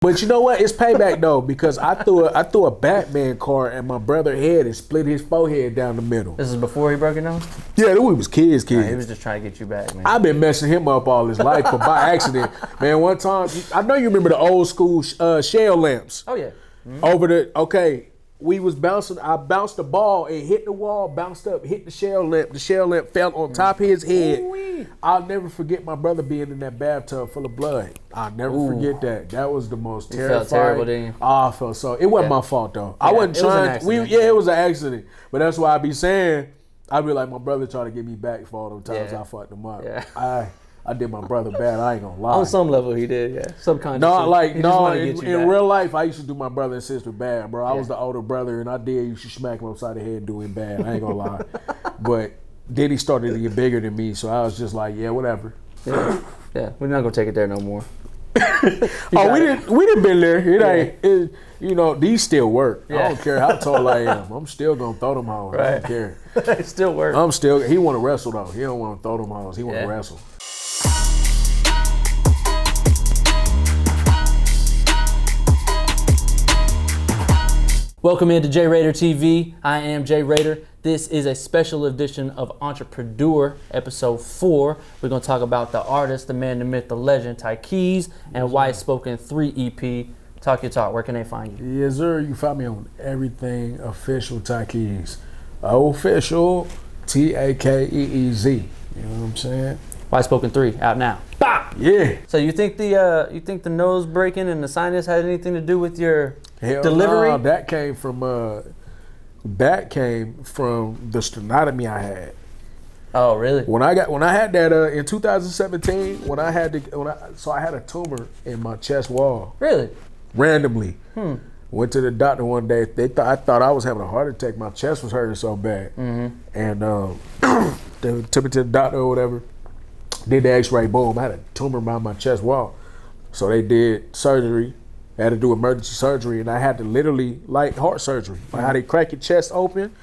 But you know what? It's payback though, because I threw a Batman card at my brother's head and split his forehead down the middle. This is before he broke your nose? Yeah, we was kids. Nah, he was just trying to get you back, man. I've been messing him up all his life, but by accident. Man, one time, I know you remember the old school shell lamps. Oh, yeah. Mm-hmm. We was bouncing. I bounced the ball and hit the wall, bounced up, hit the shell lamp. The shell lamp fell on top of his head. Ooh-wee. I'll never forget my brother being in that bathtub full of blood. I'll never forget that. That was the most terrifying. You felt terrible, didn't you? Oh, I felt so. It wasn't my fault though. I wasn't trying. It was an accident. But that's why I be saying, I be like, my brother trying to get me back for all them times I fucked him up. Yeah. I did my brother bad. I ain't gonna lie. On some level, he did. Yeah, subconsciously. In real life, I used to do my brother and sister bad, bro. I was the older brother, and I used to smack him upside the head and do him bad. I ain't gonna lie. But then he started to get bigger than me, so I was just like, yeah, whatever. Yeah, we're not gonna take it there no more. We didn't been there. These still work. Yeah. I don't care how tall I am. I'm still gonna throw them hoes. Right. I don't care. It still works. He want to wrestle though. He don't want to throw them hoes. He want to wrestle. Welcome into J Raider TV. I am J Raider. This is a special edition of Entrepre.Doer, episode 4. We're going to talk about the artist, the man, the myth, the legend, Takeez, and White Spoken 3 EP. Talk your talk. Where can they find you? Yes, sir. You can find me on everything official Takeez. Official Takeez. You know what I'm saying? White Spoken 3 out now. Bah! Yeah. So you think the nose breaking and the sinus had anything to do with your delivery? No, that came from the sternotomy I had. Oh, really? When I had that in 2017, I had a tumor in my chest wall. Really? Randomly. Went to the doctor one day. I thought I was having a heart attack. My chest was hurting so bad. Mm-hmm. And they took me to the doctor or whatever. Did the x-ray, boom, I had a tumor around my chest wall. So they did surgery. I had to do emergency surgery, and I had to literally, like heart surgery. Like how they crack your chest open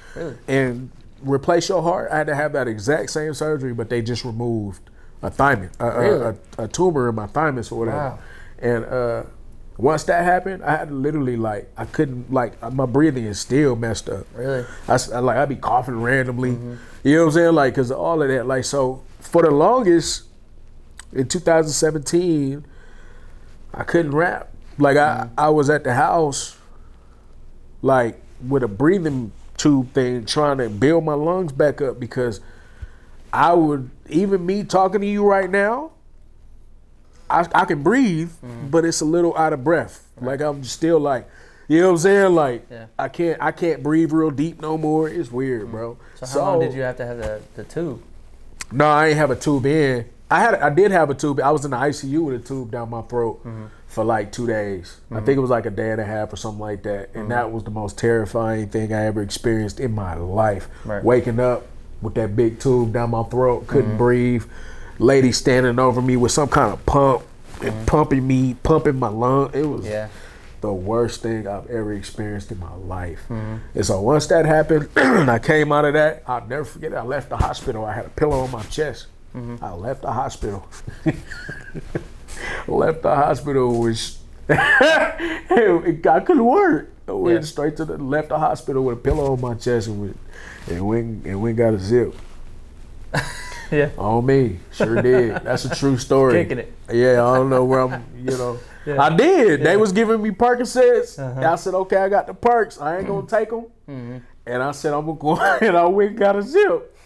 and replace your heart. I had to have that exact same surgery, but they just removed a thymus, a tumor in my thymus or whatever. Wow. And once that happened, I had to literally, I couldn't, my breathing is still messed up. Really? I'd be coughing randomly. Mm-hmm. You know what I'm saying? Because of all of that. So for the longest, in 2017, I couldn't rap. I was at the house, with a breathing tube thing, trying to build my lungs back up, because even me talking to you right now, I can breathe, but it's a little out of breath. Right. I'm still you know what I'm saying? I can't breathe real deep no more. It's weird, bro. So how long did you have to have the tube? No, I ain't have a tube in. I did have a tube. I was in the ICU with a tube down my throat for 2 days. I think it was a day and a half or something like that. And that was the most terrifying thing I ever experienced in my life. Right. Waking up with that big tube down my throat, couldn't breathe. Lady standing over me with some kind of pump and pumping my lung. It was the worst thing I've ever experienced in my life. And so once that happened, I came out of that, I'll never forget it. I left the hospital. I had a pillow on my chest. I left the hospital. Which I couldn't work. I went straight to left the hospital with a pillow on my chest and went got a zip. Yeah. On me. Sure did. That's a true story. Kicking it. Yeah, I don't know where I'm, Yeah. I did. Yeah. They was giving me Percocets. I said, okay, I got the perks. I ain't going to take them. And I said, I'm going to go, and I went and got a zip.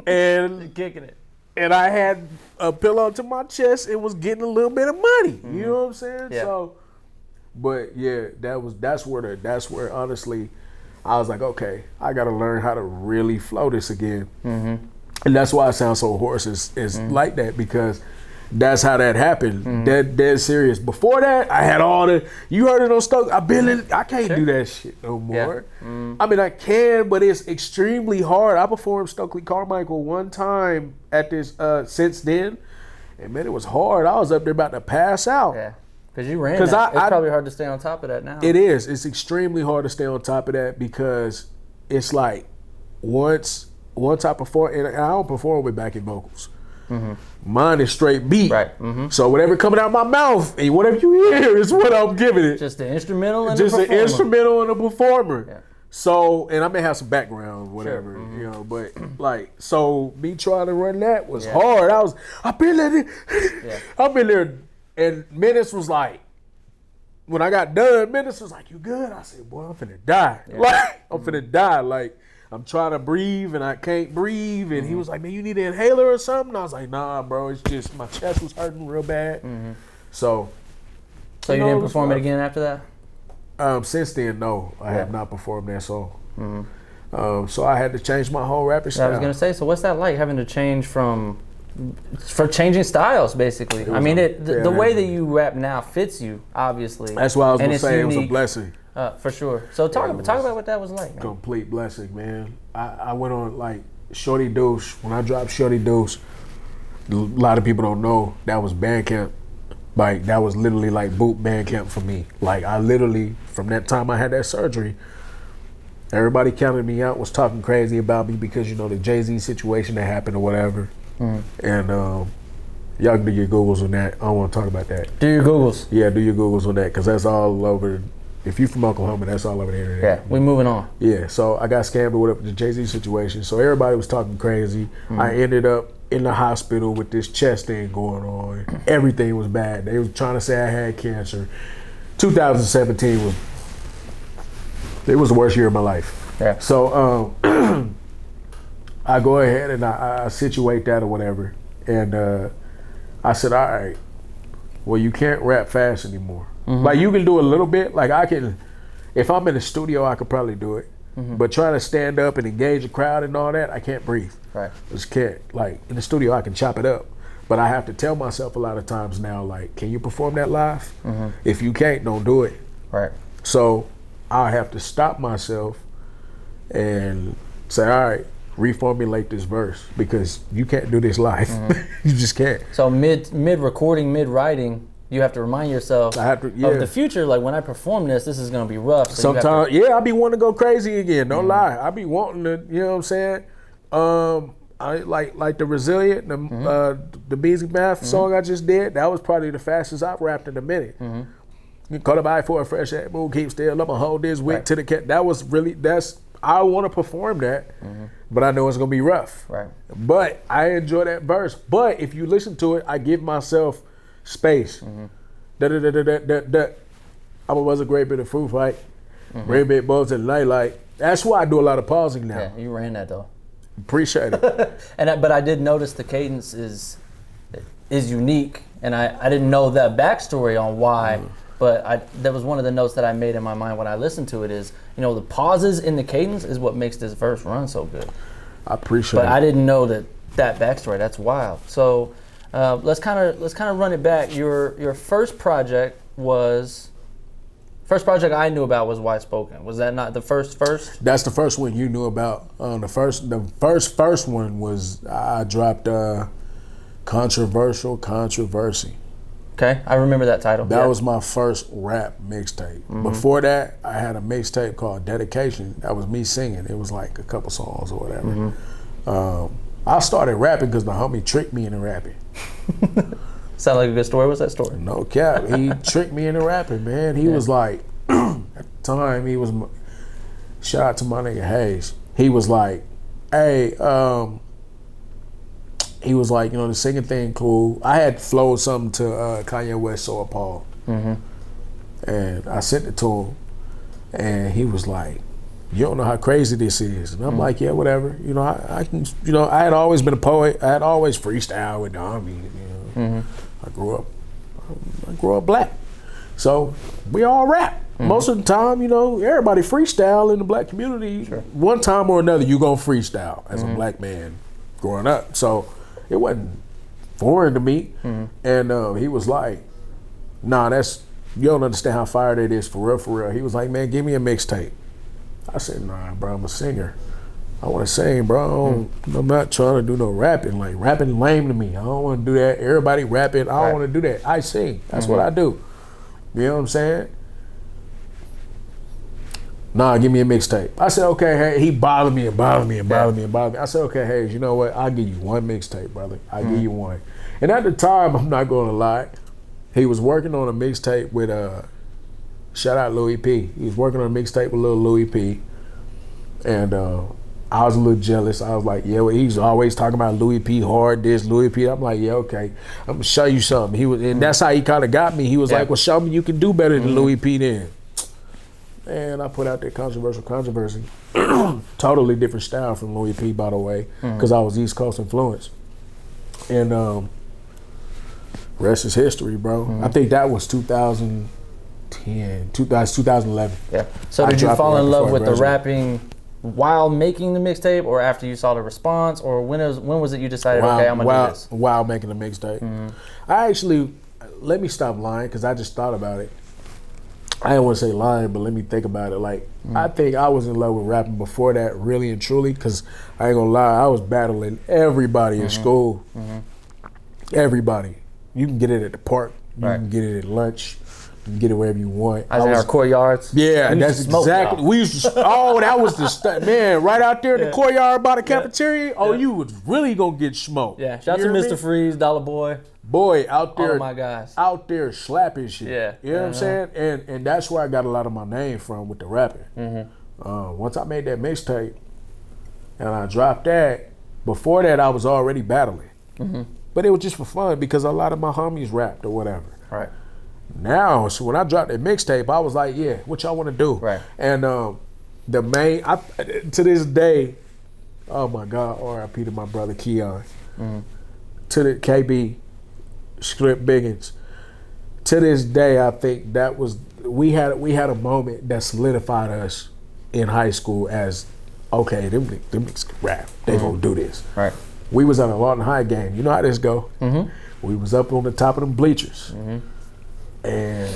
And kicking it. And I had a pillow to my chest and was getting a little bit of money. You know what I'm saying? Yeah. So, but yeah, that's where honestly, I was like, okay, I got to learn how to really flow this again. And that's why I sound so hoarse. It's like that, because that's how that happened. Dead serious. Before that, I had you heard it on Stokely. I can't do that shit no more. Yeah. I mean, I can, but it's extremely hard. I performed Stokely Carmichael one time at this, since then, and man, it was hard. I was up there about to pass out. Yeah, because you ran that. It's probably hard to stay on top of that now. It is. It's extremely hard to stay on top of that, because it's once I perform, and I don't perform with backing vocals. Mine is straight beat. Right. So whatever coming out of my mouth and whatever you hear is what I'm giving it. Just the instrumental and just the an performer. instrumental and a performer. Yeah. So, and I may have some background, whatever, you know, but like, so me trying to run that was hard. I've been there, and Menace was like, when I got done, Menace was like, "You good?" I said, "Boy, I'm finna die. Like, I'm finna die. Like, I'm trying to breathe and I can't breathe." And he was like, "Man, you need an inhaler or something?" I was like, "Nah, bro, it's just my chest was hurting real bad." So you didn't perform it again after that? Since then, no, I have not performed that song. So I had to change my whole rapping style. I was gonna say, so what's that like, having to change for changing styles, basically? I mean, the way that you rap now fits you, obviously. That's why I was gonna say it was a blessing. For sure. So talk about what that was like, man. Complete blessing, man. I went on like Shorty Deuce. When I dropped Shorty Deuce, a lot of people don't know that was Bandcamp. Like, that was literally like boot Bandcamp for me. Like, I literally, from that time I had that surgery, everybody counted me out, was talking crazy about me because, you know, the Jay-Z situation that happened or whatever. And y'all can do your Googles on that. I don't want to talk about that. Do your Googles. Yeah, do your Googles on that, because that's all over. If you're from Oklahoma, that's all over the internet. Yeah, we moving on. Yeah, so I got scammed with the Jay-Z situation. So everybody was talking crazy. I ended up in the hospital with this chest thing going on. Everything was bad. They was trying to say I had cancer. 2017 was the worst year of my life. Yeah. So I go ahead and I situate that or whatever. And I said, all right, well, you can't rap fast anymore. Like, you can do a little bit. Like, I can, if I'm in the studio, I could probably do it. But trying to stand up and engage a crowd and all that, I can't breathe. Right. Just can't. Like, in the studio, I can chop it up. But I have to tell myself a lot of times now, like, can you perform that live? If you can't, don't do it. Right. So I have to stop myself and say, all right, reformulate this verse, because you can't do this live. You just can't. So mid recording, mid writing, you have to remind yourself of the future. Like, when I perform this is going to be rough. So sometimes, I be wanting to go crazy again. Don't lie. I be wanting to, you know what I'm saying? I like the Resilient, the Beezy Math song I just did. That was probably the fastest I've rapped in a minute. You caught up eye for a fresh ass moon, keep still. I'ma hold this wick to the cat. That was really, I want to perform that, but I know it's gonna be rough. Right. But I enjoy that verse. But if you listen to it, I give myself space. I was a great bit of food fight, great bit balls in the night. Like, that's why I do a lot of pausing now. Yeah, you ran that though. Appreciate it. But I did notice the cadence is unique, and I didn't know that backstory on why. But that was one of the notes that I made in my mind when I listened to it, is, you know, the pauses in the cadence is what makes this verse run so good. I appreciate it. But I didn't know that backstory. That's wild. So let's kind of run it back. Your first project I knew about was White Spoken. Was that not the first? That's the first one you knew about. The first one was, I dropped Controversy. Okay, I remember that title. That was my first rap mixtape. Before that, I had a mixtape called Dedication. That was me singing. It was like a couple songs or whatever. I started rapping because the homie tricked me into rapping. Sound like a good story? What's that story? No cap. He tricked me into rapping, man. He was like, at the time, shout out to my nigga Hayes. He was like, hey, he was like, you know, the singing thing cool. I had flowed something to Kanye West, So Appalled. And I sent it to him, and he was like, you don't know how crazy this is. And I'm like, yeah, whatever. You know, I can, you know, I had always been a poet. I had always freestyled with the army, you know. I grew up black. So we all rap. Most of the time, you know, everybody freestyle in the black community. One time or another, you gonna freestyle as a black man growing up. So it wasn't foreign to me. And he was like, nah, you don't understand how fire that is, for real. He was like, man, give me a mixtape. I said, nah, bro, I'm a singer. I want to sing, bro. I'm not trying to do no rapping. Like, rapping lame to me. I don't want to do that. Everybody rapping. I don't want to do that. I sing. That's what I do. You know what I'm saying? Nah, give me a mixtape. I said, okay, hey, he bothered me and bothered me and bothered me and bothered me. I said, okay, hey, you know what? I'll give you one mixtape, brother. I'll give you one. And at the time, I'm not going to lie, he was working on a mixtape with, shout out Louis P. He was working on a mixtape with little Louis P. And I was a little jealous. I was like, yeah, well, he's always talking about Louis P. hard, this, Louis P. I'm like, yeah, okay, I'm going to show you something. He was, and that's how he kind of got me. He was like, well, show me you can do better than Louis P. then. And I put out that controversy. Totally different style from Louis P, by the way, because I was East Coast influenced. And rest is history, bro. I think that was 2011. Yeah. So did you fall in love with the rapping while making the mixtape, or after you saw the response, or when was it you decided, okay, I'm gonna do this? While making the mixtape. I actually, let me stop lying, because I just thought about it. I didn't want to say lying, but let me think about it. Like, I think I was in love with rapping before that, really and truly, because I ain't gonna lie, I was battling everybody in school. Everybody. You can get it at the park. You can get it at lunch. You can get it wherever you want. I was in our courtyards. Yeah, that's exactly. We used to. Oh, that was the man right out there in the courtyard by the cafeteria. Oh, you was really gonna get smoked. Yeah, shout out to Mr. Freeze, Dollar Boy. Boy, out there. Oh my gosh. Out there slapping shit. Yeah. You know what I'm saying? And that's where I got a lot of my name from with the rapping. Once I made that mixtape, and I dropped that. Before that, I was already battling. But it was just for fun because a lot of my homies rapped or whatever. Right. Now, so when I dropped that mixtape, I was like, yeah, what y'all want to do? Right. And the main, to this day, oh my God, R.I.P. to my brother Keon, to the KB, Script Biggins. To this day, I think that was, we had a moment that solidified us in high school as, okay, them niggas can rap. They gonna do this. Right. We was at a Lawton High game. You know how this go. We was up on the top of them bleachers. And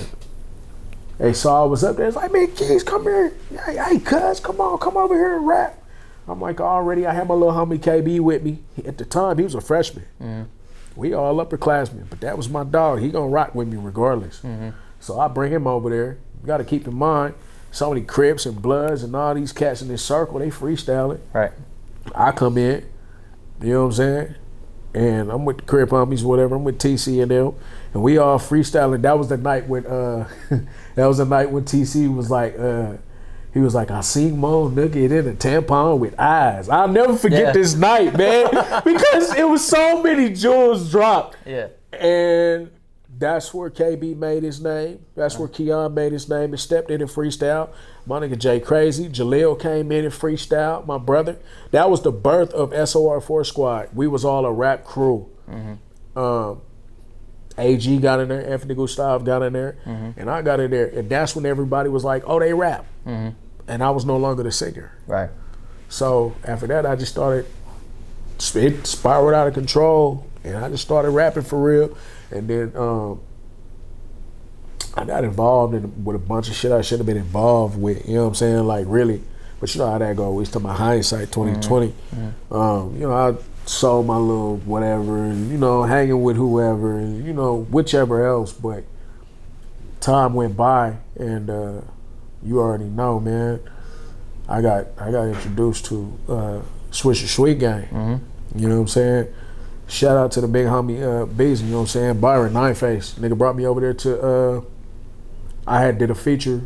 they saw I was up there. It's like, man, Keys, come here. Hey, cuz, come over here and rap. I'm like, already, I had my little homie KB with me. At the time, he was a freshman. We all upperclassmen, but that was my dog. He gonna rock with me regardless. So I bring him over there. You gotta keep in mind, so many Crips and Bloods and all these cats in this circle, they freestyling. Right. I come in, you know what I'm saying? And I'm with the Crip homies, whatever. I'm with TC and them, and we all freestyling. That was the night when TC was like, he was like, I seen Mo nugget in a tampon with eyes. I'll never forget this night, man, because it was so many jewels dropped. Yeah. And that's where KB made his name. That's where Keon made his name and stepped in and freestyle. My nigga Jay Crazy, Jaleel came in and freestyle, my brother. That was the birth of SOR4 Squad. We was all a rap crew. AG got in there, Anthony Gustav got in there, and I got in there. And that's when everybody was like, oh, they rap. And I was no longer the singer. Right. So after that, I just started, it spiraled out of control, and I just started rapping for real. And then I got involved with a bunch of shit I shouldn't have been involved with, you know what I'm saying? Like, really. But you know how that goes. We talking about hindsight 2020. You know, I sold my little whatever, and, you know, hanging with whoever, and, you know, whichever else. But time went by, and you already know, man. I got introduced to Swisher Sweet Gang. You know what I'm saying? Shout out to the big homie Beezy, you know what I'm saying? Byron Nineface. Nigga brought me over there to, I did a feature,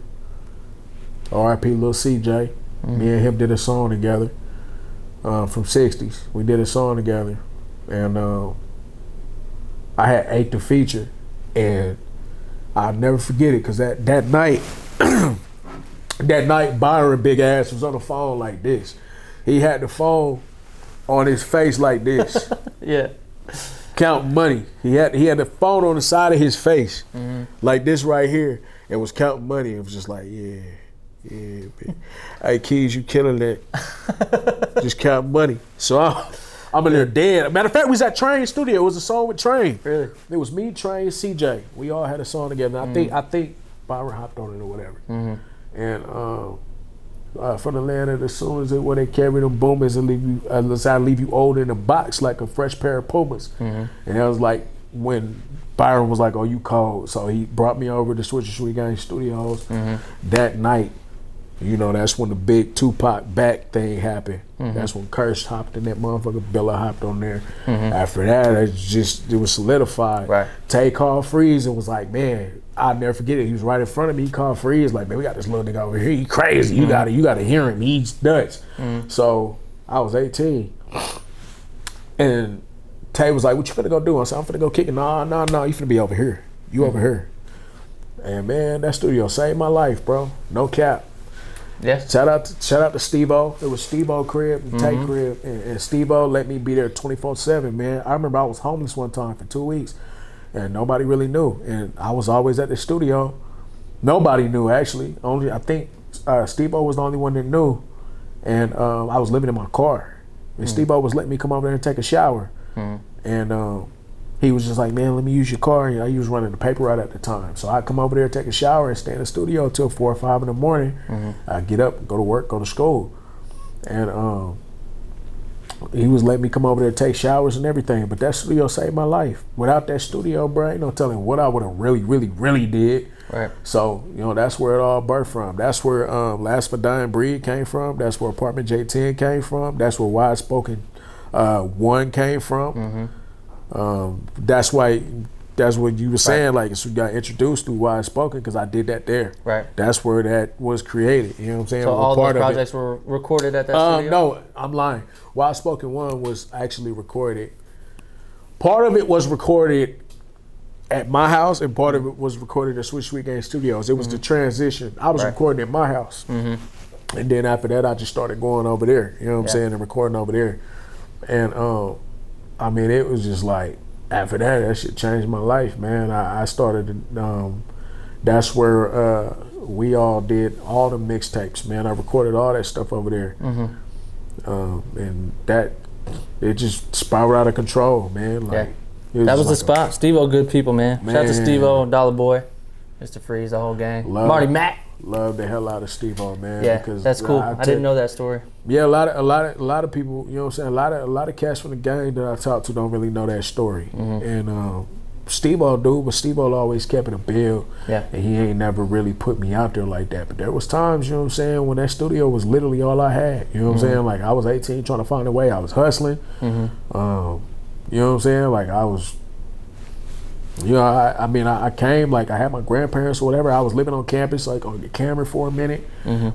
R.I.P. Lil CJ. Me and him did a song together from 60s. We did a song together. And I had 8 to feature. And I'll never forget it, because that night, that night Byron big ass was on the phone like this. He had the phone on his face like this. Counting money. He had the phone on the side of his face, like this right here, and was counting money. It was just like, yeah, man. Hey, Keys, you killing that. Just counting money. So I'm in there dead. Matter of fact, we was at Train Studio. It was a song with Train. Really? It was me, Train, CJ. We all had a song together. I think Byron hopped on it or whatever. And from the land of the Sooners, where they carry them boomers and leave you old in a box like a fresh pair of Pumas. And that was like when Byron was like, oh, you cold. So he brought me over to Swisher Sweet Gang Studios that night. You know, that's when the big Tupac back thing happened. That's when Curse hopped in that motherfucker. Billa hopped on there. After that, it was solidified. Right. Tay called Freeze and was like, man, I'll never forget it. He was right in front of me. He called Freeze like, man, we got this little nigga over here. He crazy. You gotta hear him. He's nuts. So I was 18, and Tay was like, what you finna go do? I said, I'm finna go kick it. No, you finna be over here. You over here. And man, that studio saved my life, bro. No cap. Yeah. Shout out to Steve-O. It was Steve-O crib and Tay crib, and Steve-O let me be there 24/7, man. I remember I was homeless one time for 2 weeks, and nobody really knew. And I was always at the studio. Nobody knew, actually. I think Steve-O was the only one that knew. And I was living in my car, and Steve-O was letting me come over there and take a shower. And he was just like, man, let me use your car. And he was running the paper route at the time. So I come over there, take a shower, and stay in the studio till 4 or 5 in the morning. I get up, go to work, go to school. And he was letting me come over there, take showers and everything. But that studio saved my life. Without that studio, bro, ain't no telling what I would have really did. Right. So, you know, that's where it all birthed from. That's where Last for Dying Breed came from. That's where Apartment J10 came from. That's where Wide Spoken 1 came from. That's what you were saying, like, so you got introduced through Wide Spoken, because I did that there. Right. That's where that was created. You know what I'm saying? So all those projects were recorded at that studio? No, I'm lying. Wide Spoken 1 was actually recorded. Part of it was recorded at my house, and part of it was recorded at Switch Sweet Game Studios. It was the transition. I was recording at my house. And then after that, I just started going over there, you know what I'm saying, and recording over there. And I mean, it was just like, after that shit changed my life, man. I started, that's where we all did all the mixtapes, man. I recorded all that stuff over there. And that, it just spiraled out of control, man. Like, that was the spot. Steve-O, good people, man. Shout out to Steve-O, Dollar Boy, Mr. Freeze, the whole gang. Marty Mack. Love the hell out of Steve-O, man. Yeah, because that's cool. I didn't know that story. Yeah, a lot of people, you know what I'm saying, a lot of cats from the gang that I talk to don't really know that story. And Steve-O do, but Steve-O always kept it a bill. Yeah. And he ain't never really put me out there like that. But there was times, you know what I'm saying, when that studio was literally all I had. You know what I'm saying? Like, I was 18 trying to find a way. I was hustling. You know what I'm saying? Like, I was, you know, I mean, I came, like, I had my grandparents or whatever. I was living on campus, like, on the Cameron for a minute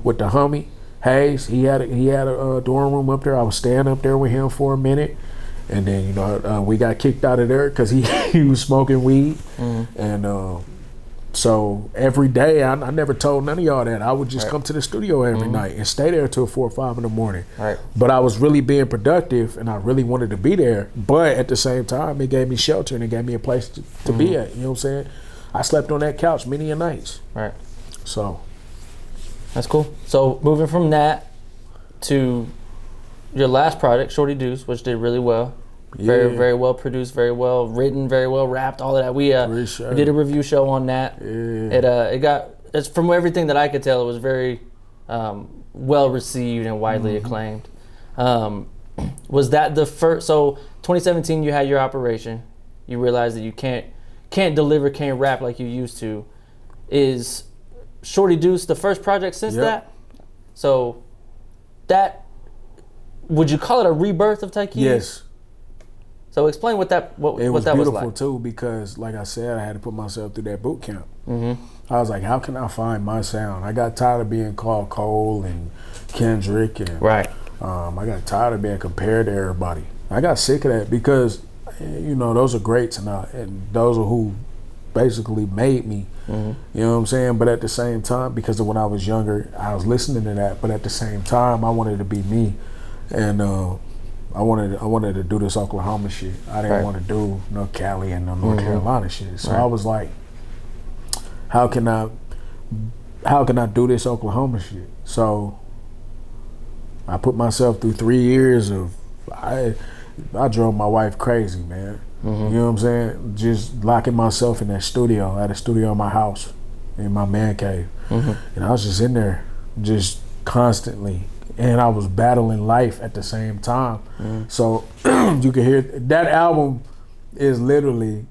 with the homie Hayes. He had a dorm room up there. I was staying up there with him for a minute. And then, you know, we got kicked out of there because he was smoking weed. And so every day, I never told none of y'all that. I would just come to the studio every night and stay there till 4 or 5 in the morning. But I was really being productive, and I really wanted to be there. But at the same time, it gave me shelter, and it gave me a place to be at. You know what I'm saying? I slept on that couch many a nights. Right. So. That's cool. So moving from that to your last project, Shorty Deuce, which did really well. Very, very well produced, very well written, very well rapped, all of that. We did a review show on that. It's from everything that I could tell, it was very well received and widely acclaimed. Was that the first? So 2017, you had your operation. You realized that you can't deliver, can't rap like you used to. Is Shorty Deuce the first project since that? So that, would you call it a rebirth of Takeez? Yes. So explain what that was like. It was beautiful too, because like I said, I had to put myself through that boot camp. I was like, how can I find my sound? I got tired of being called Cole and Kendrick, and I got tired of being compared to everybody. I got sick of that, because you know, those are greats, and those are who basically made me. You know what I'm saying? But at the same time, because of when I was younger, I was listening to that. But at the same time, I wanted to be me, and I wanted to do this Oklahoma shit. I didn't want to do no Cali and no North Carolina shit. So I was like, how can I do this Oklahoma shit? So I put myself through 3 years of, I drove my wife crazy, man. You know what I'm saying? Just locking myself in that studio. I had a studio in my house, in my man cave. And I was just in there, just constantly. And I was battling life at the same time. So you can hear, that album is literally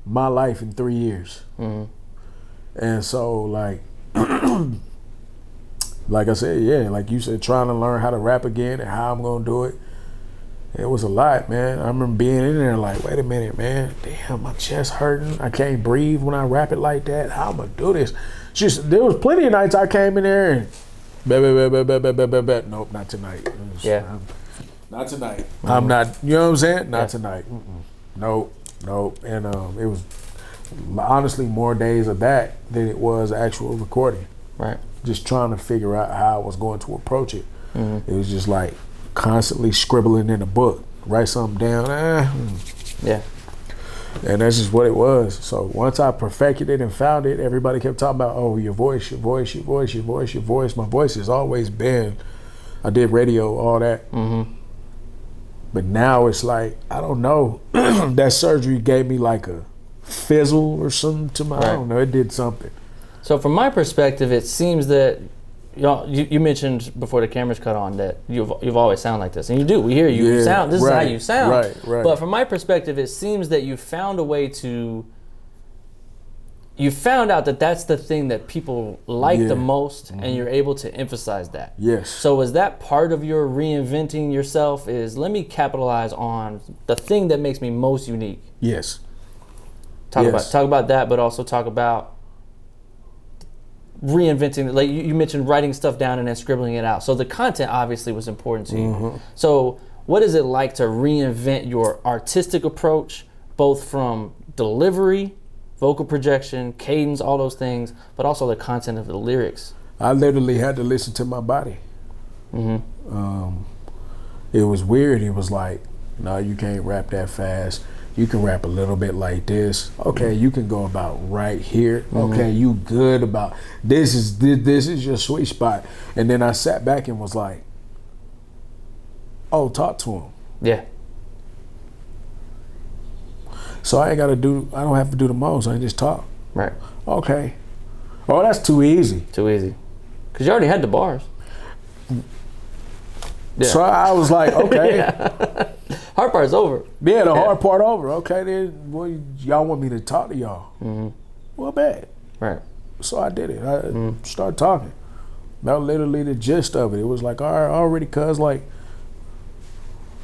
my life in 3 years. And so, like, like I said, yeah, like you said, trying to learn how to rap again and how I'm gonna do it. It was a lot, man. I remember being in there like, wait a minute, man. Damn, my chest hurting. I can't breathe when I rap it like that. How I'm gonna do this? Just there was plenty of nights I came in there and nope, not tonight. Not tonight. Mm-hmm. I'm not. You know what I'm saying? Not tonight. Nope. And it was honestly more days of that than it was actual recording. Right. Just trying to figure out how I was going to approach it. Mm-hmm. It was just like constantly scribbling in a book, write something down. Yeah. And that's just what it was. So once I perfected it and found it, everybody kept talking about, oh, your voice. My voice has always been, I did radio, all that. Mm-hmm. But now it's like, I don't know, that surgery gave me like a fizzle or something to my, I don't know, it did something. So from my perspective, it seems that, you mentioned before the cameras cut on that you've always sounded like this, and you do. We hear you. You sound. This is how you sound. Right. But from my perspective, it seems that you found a way to. You found out that that's the thing that people like the most, and you're able to emphasize that. Yes. So is that part of your reinventing yourself? Is let me capitalize on the thing that makes me most unique. Yes. Talk about that, but also talk about reinventing, like you mentioned writing stuff down and then scribbling it out. So the content obviously was important to you. Mm-hmm. So what is it like to reinvent your artistic approach, both from delivery, vocal projection, cadence, all those things, but also the content of the lyrics? I literally had to listen to my body. Mm-hmm. It was weird. It was like, no, you can't rap that fast. You can rap a little bit like this. Okay, you can go about right here. Okay, you good about this is your sweet spot. And then I sat back and was like, oh, talk to him. Yeah. So I don't have to do the most. I just talk. Right. Okay. Oh, that's too easy. Too easy. Because you already had the bars. Yeah. So I was like, okay. Hard part's over. Yeah, the hard part over. Okay, then, well, y'all want me to talk to y'all. Mm-hmm. Well, bad. Right. So I did it. I started talking. That was literally the gist of it. It was like, all right, already, cuz, like,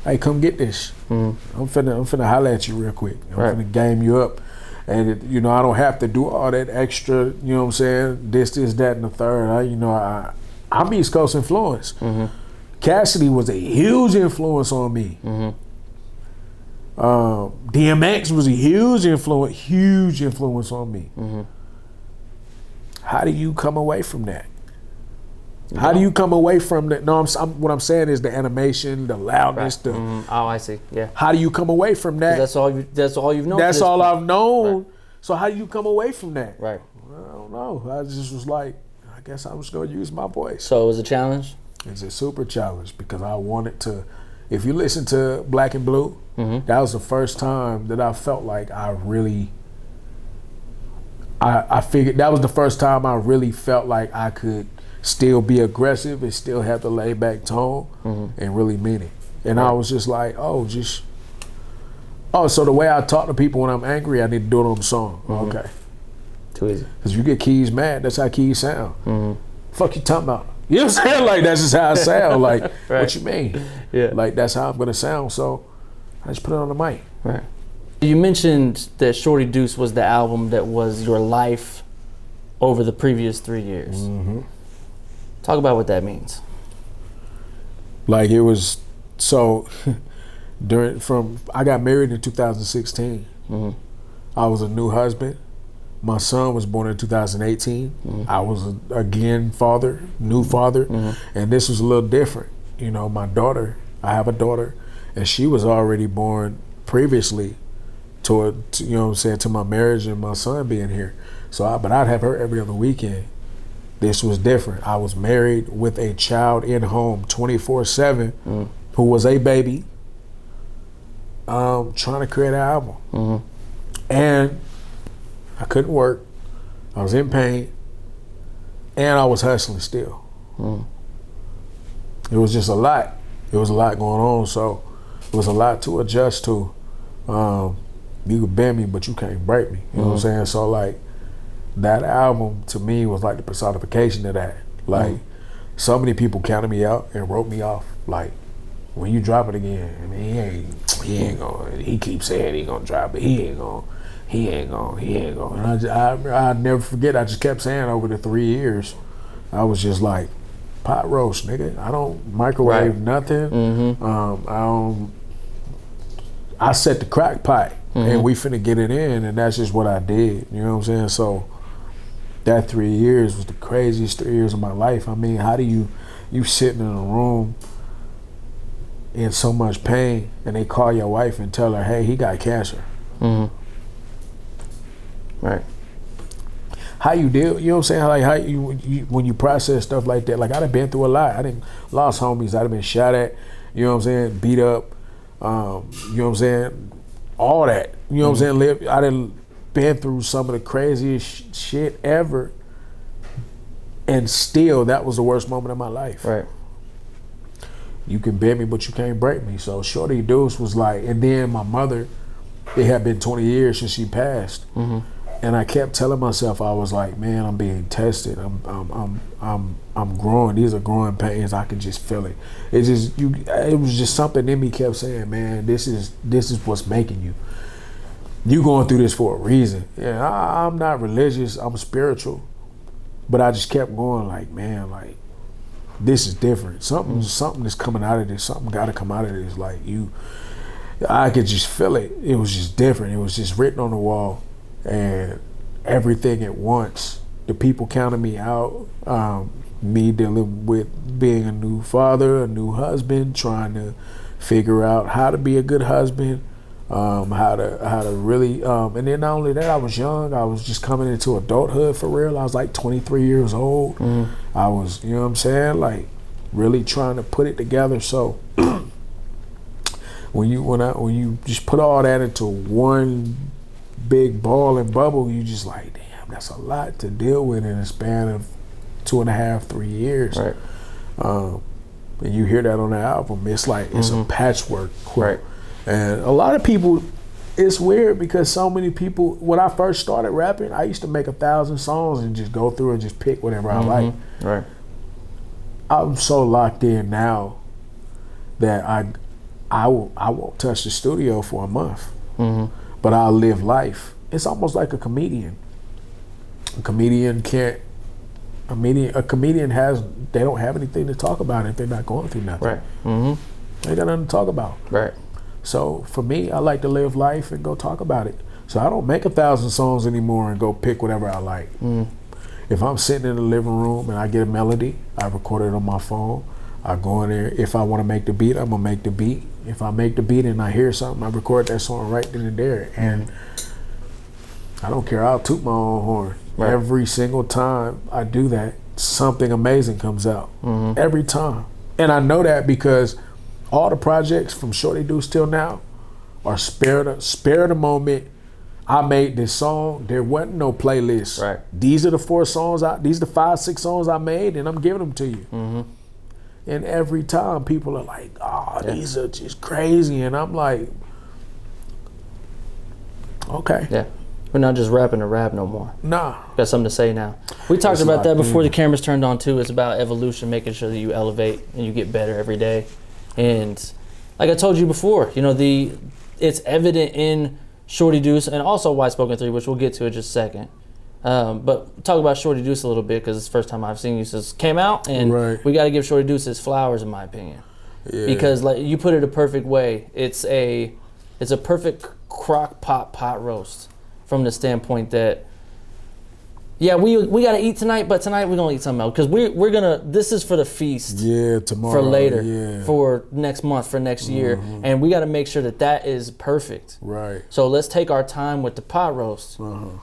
hey, come get this. Mm-hmm. I'm finna holler at you real quick. I'm finna game you up. And, I don't have to do all that extra, you know what I'm saying? This, that, and the third. I'm East Coast influence. Mm-hmm. Cassidy was a huge influence on me. Mm-hmm. DMX was a huge influence on me. Mm-hmm. How do you come away from that? How do you come away from that? No, what I'm saying is the animation, the loudness. Oh, I see. Yeah. How do you come away from that? That's all you've known. That's all I've known. Right. So how do you come away from that? Right. I don't know. I just was like, I guess I'm just gonna use my voice. So it was a challenge? It's a super challenge because I wanted to. If you listen to Black and Blue, that was the first time that I felt like I figured that was the first time I really felt like I could still be aggressive and still have the laid back tone and really mean it. And I was just like, so the way I talk to people when I'm angry, I need to do it on the song. Okay. Too easy. Because you get Keys mad, that's how Keys sound. Fuck you talking about? You know what I'm saying? Like, that's just how I sound. Like, what you mean? Yeah. Like, that's how I'm going to sound. So I just put it on the mic. Right. You mentioned that Shorty Deuce was the album that was your life over the previous 3 years. Mm-hmm. Talk about what that means. Like, it was, so, I got married in 2016. Mm-hmm. I was a new husband. My son was born in 2018. Mm-hmm. I was again new father, and this was a little different. My daughter, I have a daughter, and she was already born previously to my marriage and my son being here. But I'd have her every other weekend. This was different. I was married with a child in home 24/7, who was a baby, trying to create an album, and I couldn't work. I was in pain, and I was hustling still. It was just a lot. It was a lot going on, so it was a lot to adjust to. You can bend me, but you can't break me. You know what I'm saying? So, like, that album to me was like the personification of that. Like, so many people counted me out and wrote me off. Like, when you drop it again, I mean, he ain't gonna. He keeps saying he gonna drop it. He ain't gonna. And I never forget. I just kept saying over the 3 years, I was just like, pot roast, nigga. I don't microwave nothing. I set the crack pot, and we finna get it in, and that's just what I did. You know what I'm saying? So that 3 years was the craziest 3 years of my life. I mean, how do you sitting in a room in so much pain, and they call your wife and tell her, hey, he got cancer. Right. How you deal, you know what I'm saying? Like, how you when you process stuff like that, like, I done been through a lot. I done lost homies. I done been shot at, you know what I'm saying, beat up, you know what I'm saying, all that. You know what I'm saying? I done been through some of the craziest shit ever, and still, that was the worst moment of my life. Right. You can bend me, but you can't break me. So Shorty Deuce was like, and then my mother, it had been 20 years since she passed. And I kept telling myself, I was like, man, I'm being tested. I'm growing. These are growing pains. I can just feel it. It was just something in me kept saying, man, this is what's making you. You going through this for a reason. Yeah, I'm not religious. I'm spiritual. But I just kept going like, man, like, this is different. Something is coming out of this. Something got to come out of this. Like, I could just feel it. It was just different. It was just written on the wall. And everything at once. The people counted me out. Me dealing with being a new father, a new husband, trying to figure out how to be a good husband, how to really. And then not only that, I was young. I was just coming into adulthood for real. I was like 23 years old. I was, you know what I'm saying, like, really trying to put it together. So when you just put all that into one big ball and bubble, you just like, damn, that's a lot to deal with in a span of 2.5, 3 years. Right. And you hear that on the album. It's like, it's a patchwork quilt. Right. And a lot of people, it's weird because so many people, when I first started rapping, I used to make 1,000 songs and just go through and just pick whatever I like. Right. I'm so locked in now that I won't touch the studio for a month. But I'll live life. It's almost like a comedian. A comedian they don't have anything to talk about if they're not going through nothing. Right. They got nothing to talk about. Right. So for me, I like to live life and go talk about it. So I don't make 1,000 songs anymore and go pick whatever I like. If I'm sitting in the living room and I get a melody, I record it on my phone. I go in there. If I want to make the beat, I'm gonna make the beat. If I make the beat and I hear something, I record that song right then and there. And I don't care. I'll toot my own horn. Right. Every single time I do that, something amazing comes out. Every time. And I know that because all the projects from Shorty Deuce till now are spare the moment. I made this song. There wasn't no playlist. Right. These are the 4 songs. These are the 5, 6 songs I made, and I'm giving them to you. And every time people are like, oh, these are just crazy. And I'm like, okay. Yeah. We're not just rapping to rap no more. Nah. Got something to say now. We talked about that before the cameras turned on too. It's about evolution, making sure that you elevate and you get better every day. And like I told you before, you know, it's evident in Shorty Deuce and also White Spoken 3, which we'll get to in just a second. But talk about Shorty Deuce a little bit because it's the first time I've seen you since it came out, and we got to give Shorty Deuce his flowers, in my opinion, because like you put it a perfect way. It's a perfect crock pot roast from the standpoint that we got to eat tonight, but tonight we're gonna eat something else because we're gonna. This is for the feast. Yeah, tomorrow. For later, for next month, for next year, and we got to make sure that is perfect. Right. So let's take our time with the pot roast,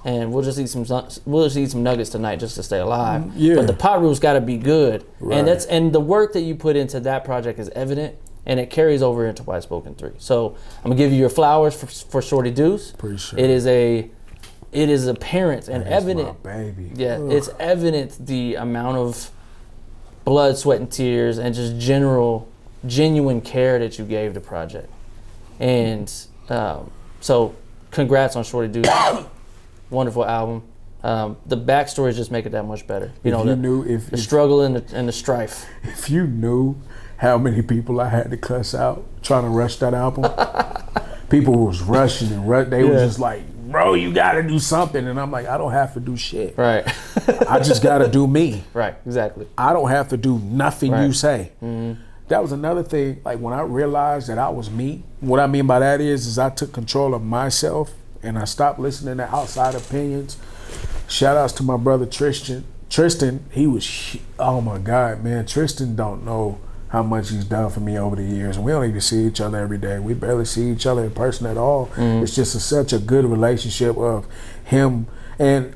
and we'll just eat some nuggets tonight just to stay alive. But the pot roast got to be good, and the work that you put into that project is evident, and it carries over into White Spoken 3. So I'm gonna give you your flowers for Shorty Deuce. Appreciate it is apparent and evident. My baby. Yeah, it's evident the amount of blood, sweat, and tears, and just genuine care that you gave the project. And so, congrats on Shorty Deuce. Wonderful album. the backstories just make it that much better. If the struggle and the strife. If you knew how many people I had to cuss out trying to rush that album, people was rushing they were just like, bro, you got to do something. And I'm like, I don't have to do shit. Right. I just got to do me. Right, exactly. I don't have to do nothing you say. Mm-hmm. That was another thing, like when I realized that I was me, what I mean by that is I took control of myself and I stopped listening to outside opinions. Shout outs to my brother Tristan. He was, oh my God, man. Tristan don't know how much he's done for me over the years. And we don't even see each other every day. We barely see each other in person at all. Mm-hmm. It's just such a good relationship of him. And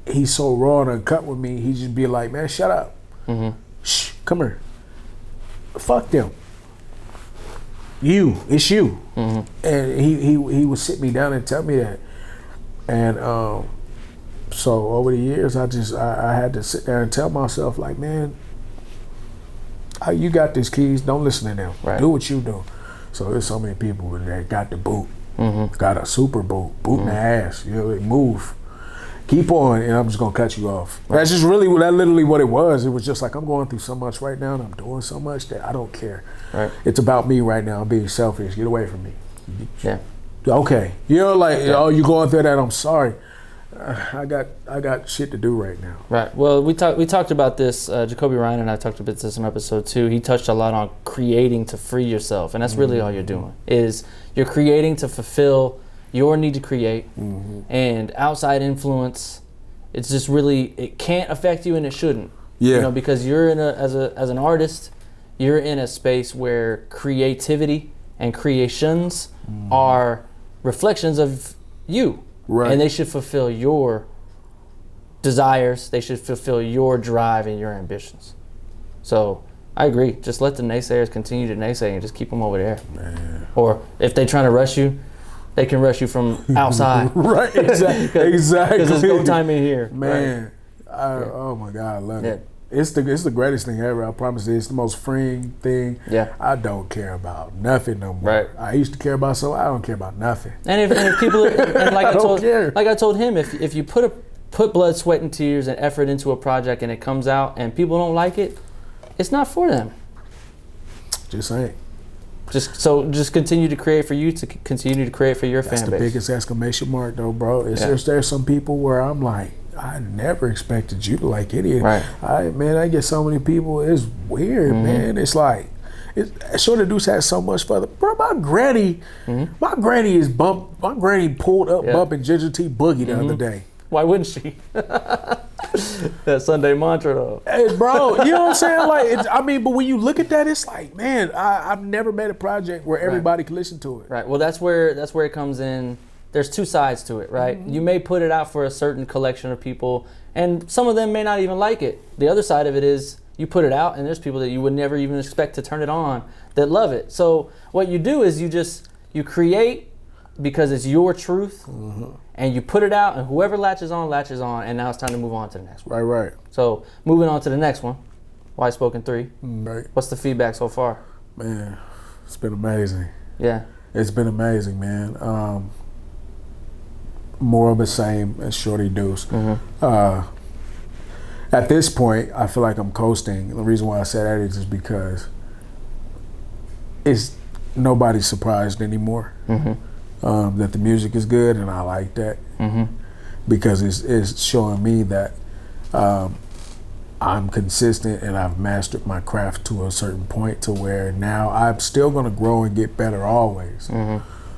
he's so raw and uncut with me. He just be like, man, shut up. Mm-hmm. Shh, come here. Fuck them. It's you. Mm-hmm. And he would sit me down and tell me that. And so over the years, I had to sit there and tell myself, like, man, you got this, Keys. Don't listen to them. Right. Do what you do. So there's so many people that got the boot, got a super boot in the ass. Move, keep on, and I'm just gonna cut you off. Right. That's literally what it was. It was just like, I'm going through so much right now, and I'm doing so much that I don't care. Right. It's about me right now. I'm being selfish. Get away from me. Yeah. Okay. Oh, you going through that? I'm sorry. I got shit to do right now. Right. Well, we talked about this. Jacoby Ryan and I talked about this in episode 2. He touched a lot on creating to free yourself, and that's really all you're doing. Is you're creating to fulfill your need to create, and outside influence. It's just really, it can't affect you, and it shouldn't. Yeah. Because you're as an artist, you're in a space where creativity and creations are reflections of you. Right. And they should fulfill your desires. They should fulfill your drive and your ambitions. So I agree. Just let the naysayers continue to naysay and just keep them over there. Man. Or if they're trying to rush you, they can rush you from outside. Right. Exactly. Because there's no time in here. Man. Right. Oh my God, I love it. It's the greatest thing ever. I promise you. It's the most freeing thing. Yeah. I don't care about nothing no more. Right. I used to care about I don't care about nothing. And if people, and like I told him, if you put blood, sweat, and tears and effort into a project and it comes out and people don't like it, it's not for them. Just saying. Just continue to create for you, to continue to create for your fan base. That's the biggest exclamation mark, though, bro. There's some people where I'm like, I never expected you to like it. Right. I get so many people. It's weird, man. It's like, Shorty Deuce has so much further. Bro, my granny pulled up bumping Ginger T Boogie the other day. Why wouldn't she? That Sunday mantra, though. Hey, bro, you know what I'm saying? But when you look at that, it's like, man, I've never made a project where everybody can listen to it. Right. Well, that's where it comes in. There's two sides to it, right? You may put it out for a certain collection of people, and some of them may not even like it. The other side of it is you put it out, and there's people that you would never even expect to turn it on that love it. So what you do is you create because it's your truth, and you put it out, and whoever latches on, and now it's time to move on to the next one. Right. So moving on to the next one, Why Spoken 3. Right. What's the feedback so far? Man, it's been amazing. Yeah. It's been amazing, man. More of the same as Shorty Deuce. At this point, I feel like I'm coasting. The reason why I say that is just because nobody's surprised anymore that the music is good, and I like that because it's showing me that I'm consistent and I've mastered my craft to a certain point to where now I'm still going to grow and get better always.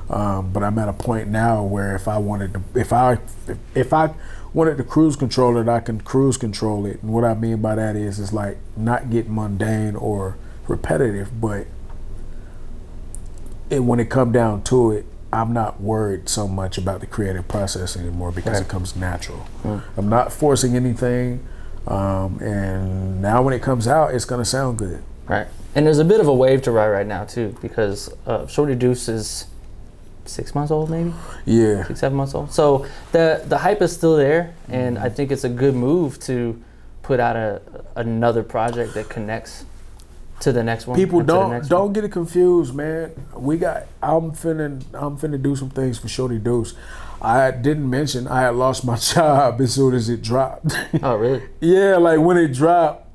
But I'm at a point now where if I wanted to cruise control it, I can cruise control it. And what I mean by that is like not get mundane or repetitive, but when it comes down to it, I'm not worried so much about the creative process anymore because it comes natural. I'm not forcing anything, and now when it comes out, it's gonna sound good. Right. And there's a bit of a wave to ride right now too, because Shorty Deuce is 6 months old, maybe? Yeah. 6, 7 months old. So the hype is still there, and I think it's a good move to put out another project that connects to the next one. People don't get it confused, man. I'm finna do some things for Shorty Deuce. I didn't mention I had lost my job as soon as it dropped. Oh, really? Yeah, like when it dropped,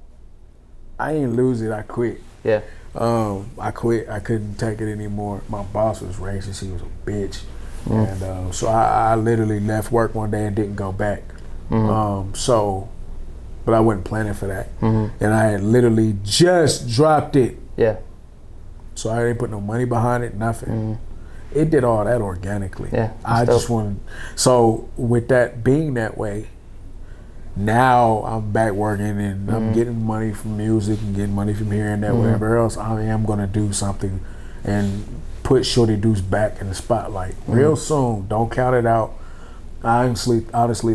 I ain't lose it. I quit. Yeah. I quit. I couldn't take it anymore. My boss was racist. He was a bitch. And so I literally left work one day and didn't go back. But I wasn't planning for that. And I had literally just dropped it. Yeah. So I didn't put no money behind it, nothing. It did all that organically. Yeah. I just wanted. So with that being that way, now I'm back working and I'm getting money from music and getting money from here and there, whatever else. I am gonna do something and put Shorty Deuce back in the spotlight real soon. Don't count it out. I honestly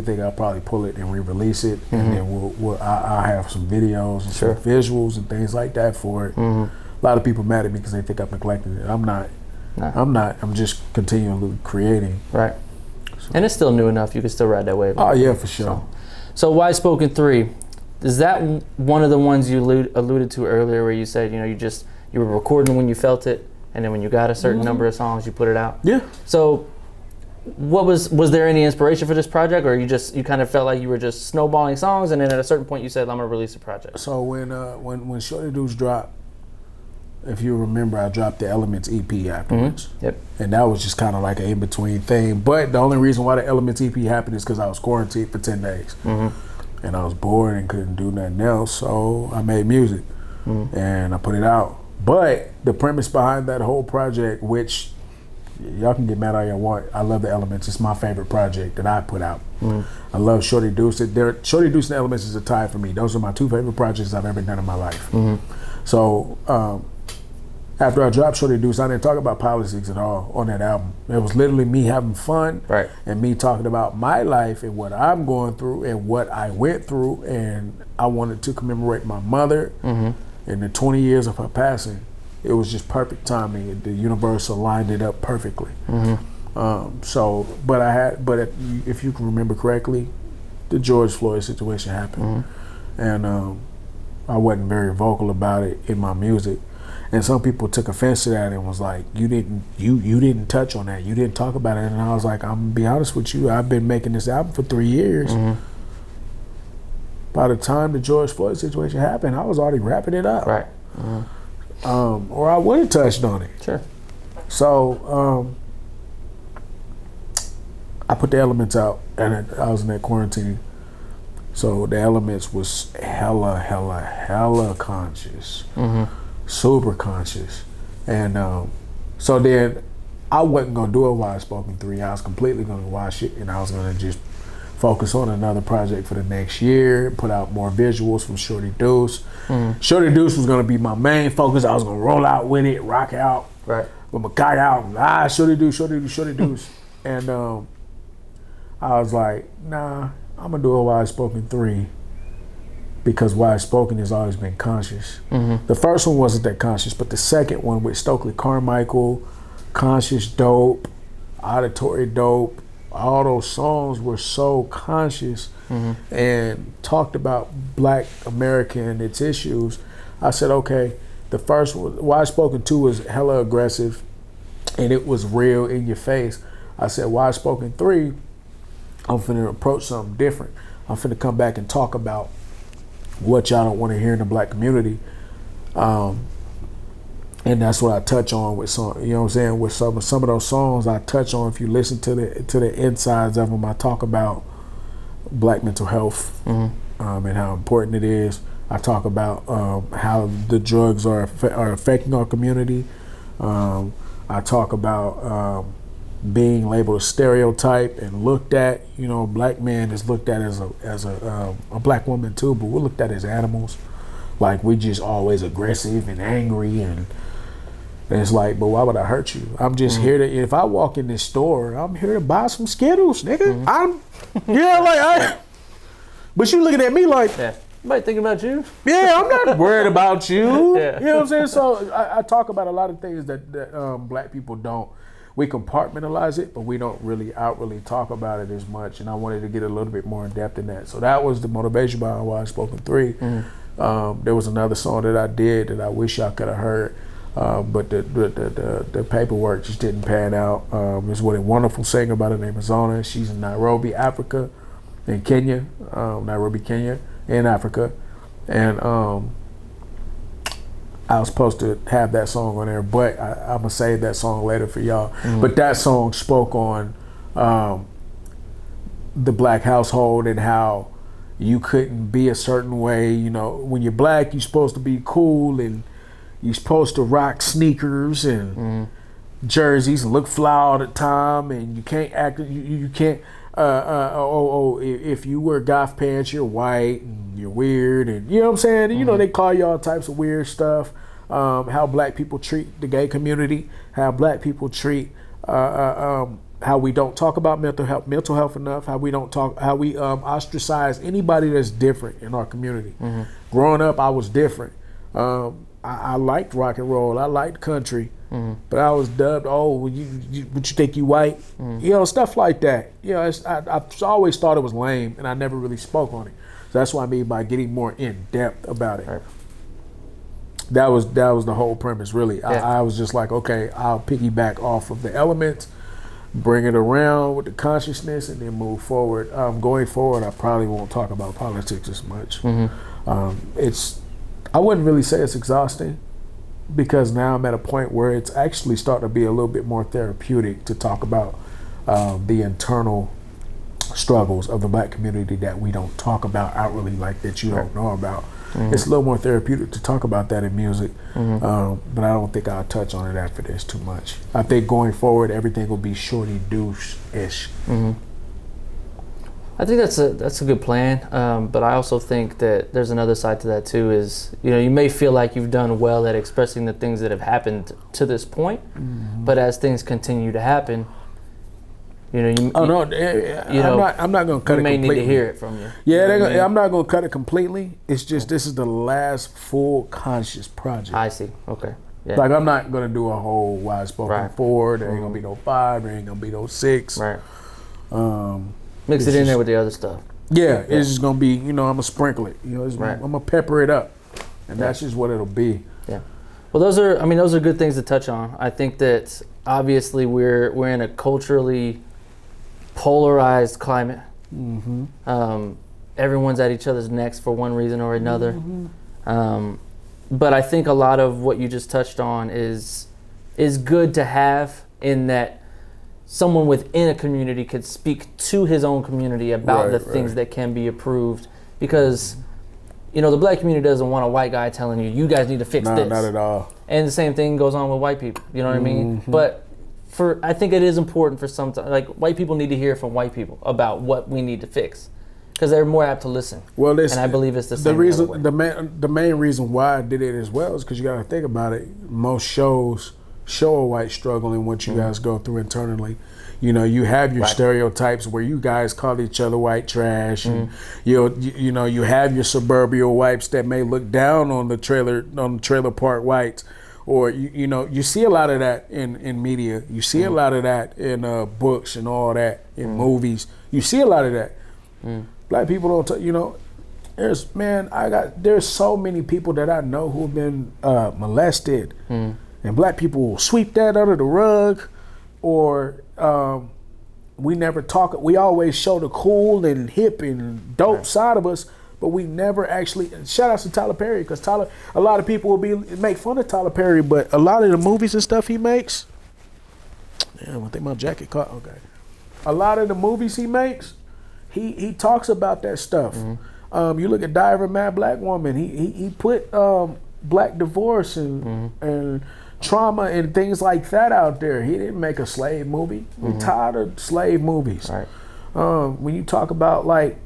think I'll probably pull it and re-release it, and then I'll have some videos and some visuals and things like that for it. A lot of people mad at me because they think I'm neglecting it. I'm not. Nah. I'm not. I'm just continually creating. Right. So. And it's still new enough. You can still ride that wave. Oh yeah, for sure. So Wide Spoken 3, is that one of the ones you alluded to earlier, where you said you were recording when you felt it, and then when you got a certain number of songs, you put it out? Yeah. So, was there any inspiration for this project, or you kind of felt like you were just snowballing songs, and then at a certain point you said, I'm gonna release a project? So when Shorty Deuce dropped, if you remember, I dropped the Elements EP afterwards. Yep. And that was just kind of like an in-between thing. But the only reason why the Elements EP happened is because I was quarantined for 10 days. And I was bored and couldn't do nothing else. So I made music and I put it out. But the premise behind that whole project, which y'all can get mad all y'all want, I love the Elements. It's my favorite project that I put out. I love Shorty Deuce. Shorty Deuce and Elements is a tie for me. Those are my two favorite projects I've ever done in my life. So after I dropped Shorty Deuce, I didn't talk about politics at all on that album. It was literally me having fun and me talking about my life and what I'm going through and what I went through. And I wanted to commemorate my mother in the 20 years of her passing. It was just perfect timing. The universe aligned it up perfectly. But if you can remember correctly, the George Floyd situation happened. And I wasn't very vocal about it in my music. And some people took offense to that and was like, you didn't touch on that. You didn't talk about it. And I was like, I'm gonna be honest with you. I've been making this album for 3 years. By the time the George Floyd situation happened, I was already wrapping it up. Right. Or I would have touched on it. Sure. So I put the Elements out, and I was in that quarantine. So the Elements was hella conscious. Super conscious. And so then I wasn't gonna do a Wide Spoken 3. I was completely gonna watch it, and I was gonna just focus on another project for the next year, put out more visuals from Shorty Deuce. Shorty Deuce was gonna be my main focus. I was gonna roll out with it, rock out with my guy out, Shorty Deuce. And I was like, nah, I'm gonna do a Wide Spoken 3. Because Wide Spoken has always been conscious. The first one wasn't that conscious, but the second one with Stokely Carmichael, Conscious Dope, Auditory Dope, all those songs were so conscious and talked about Black America and its issues. I said, okay, the first one, Wide Spoken 2 was hella aggressive and it was real in your face. I said, Wide Spoken 3, I'm finna approach something different. I'm finna come back and talk about what y'all don't want to hear in the Black community, and that's what I touch on with some. You know what I'm saying? With some of those songs, I touch on. If you listen to the insides of them, I talk about Black mental health and how important it is. I talk about how the drugs are affecting our community. I talk about being labeled a stereotype and looked at. You know, Black man is looked at as a Black woman too, but we're looked at as animals. Like we just always aggressive and angry, and it's like, but why would I hurt you? I'm just here to. If I walk in this store, I'm here to buy some Skittles, nigga. But you looking at me like, somebody thinking about you? Yeah, I'm not worried about you. You know what I'm saying? So I talk about a lot of things that Black people don't. We compartmentalize it, but we don't really outwardly talk about it as much. And I wanted to get a little bit more in depth in that. So that was the motivation behind Wide Spoken 3. There was another song that I did that I wish y'all could have heard, but the paperwork just didn't pan out. There's a wonderful singer by the name of Zona. She's in Nairobi, Africa, in Kenya, Nairobi, Kenya, in Africa, and I was supposed to have that song on there, but I'm gonna save that song later for y'all. But that song spoke on the black household and how you couldn't be a certain way. You know, when you're black, you're supposed to be cool and you're supposed to rock sneakers and jerseys and look fly all the time, and you can't act. You can't. If you wear goth pants, you're white and you're weird, and you know what I'm saying. You know, they call you all types of weird stuff. How black people treat the gay community, how black people treat, how we don't talk about mental health enough, how we ostracize anybody that's different in our community. Growing up, I was different. I liked rock and roll, I liked country, but I was dubbed, would you think you white? You know, stuff like that. You know, I always thought it was lame, and I never really spoke on it. So that's what I mean by getting more in depth about it. Right. That was the whole premise, really. Yeah. I was just like, okay, I'll piggyback off of the elements, bring it around with the consciousness, and then move forward. Going forward, I probably won't talk about politics as much. I wouldn't really say it's exhausting, because now I'm at a point where it's actually starting to be a little bit more therapeutic to talk about the internal struggles of the black community that we don't talk about outwardly, like that you don't know about. It's a little more therapeutic to talk about that in music, but I don't think I'll touch on it after this too much. I think going forward, everything will be shorty douche-ish. I think that's a good plan, but I also think that there's another side to that too. Is, you know, you may feel like you've done well at expressing the things that have happened to this point, but as things continue to happen, you know, I'm not going to cut it completely. You may need to hear it from you. Yeah, I'm not going to cut it completely. It's just this is the last full conscious project. I see. Okay. Yeah. Like, I'm not going to do a whole wide spoken 4. There ain't going to be no 5. There ain't going to be no 6. Right. Mix it in there with the other stuff. Yeah, it's just going to be, you know, I'm going to sprinkle it. You know, I'm going to pepper it up. And that's just what it'll be. Yeah. Well, those are good things to touch on. I think that obviously we're in a culturally polarized climate. Everyone's at each other's necks for one reason or another. But I think a lot of what you just touched on is good to have, in that someone within a community could speak to his own community about the things that can be improved, because you know, the black community doesn't want a white guy telling you guys need to fix this. Not at all. And the same thing goes on with white people. You know what I mean? But I think it is important for some, like, white people need to hear from white people about what we need to fix, because they're more apt to listen. Well, and I believe it's the same. The main reason why I did it as well is because you got to think about it. Most shows show a white struggle in what you guys go through internally. You know, you have your stereotypes where you guys call each other white trash, and you know, you have your suburban whites that may look down on the trailer park whites. Or, you know, you see a lot of that in media. You see a lot of that in books and all that, in movies. You see a lot of that. Black people don't, you know, there's so many people that I know who have been molested. And black people will sweep that under the rug, or we never talk. We always show the cool and hip and dope side of us, but we never actually. Shout out to Tyler Perry, because a lot of people will make fun of Tyler Perry, but a lot of the movies and stuff he makes. Damn, I think my jacket caught. Okay, a lot of the movies he makes, he talks about that stuff. You look at Die of a Mad Black Woman. He put black divorce and trauma and things like that out there. He didn't make a slave movie. We're tired of slave movies. When you talk about, like,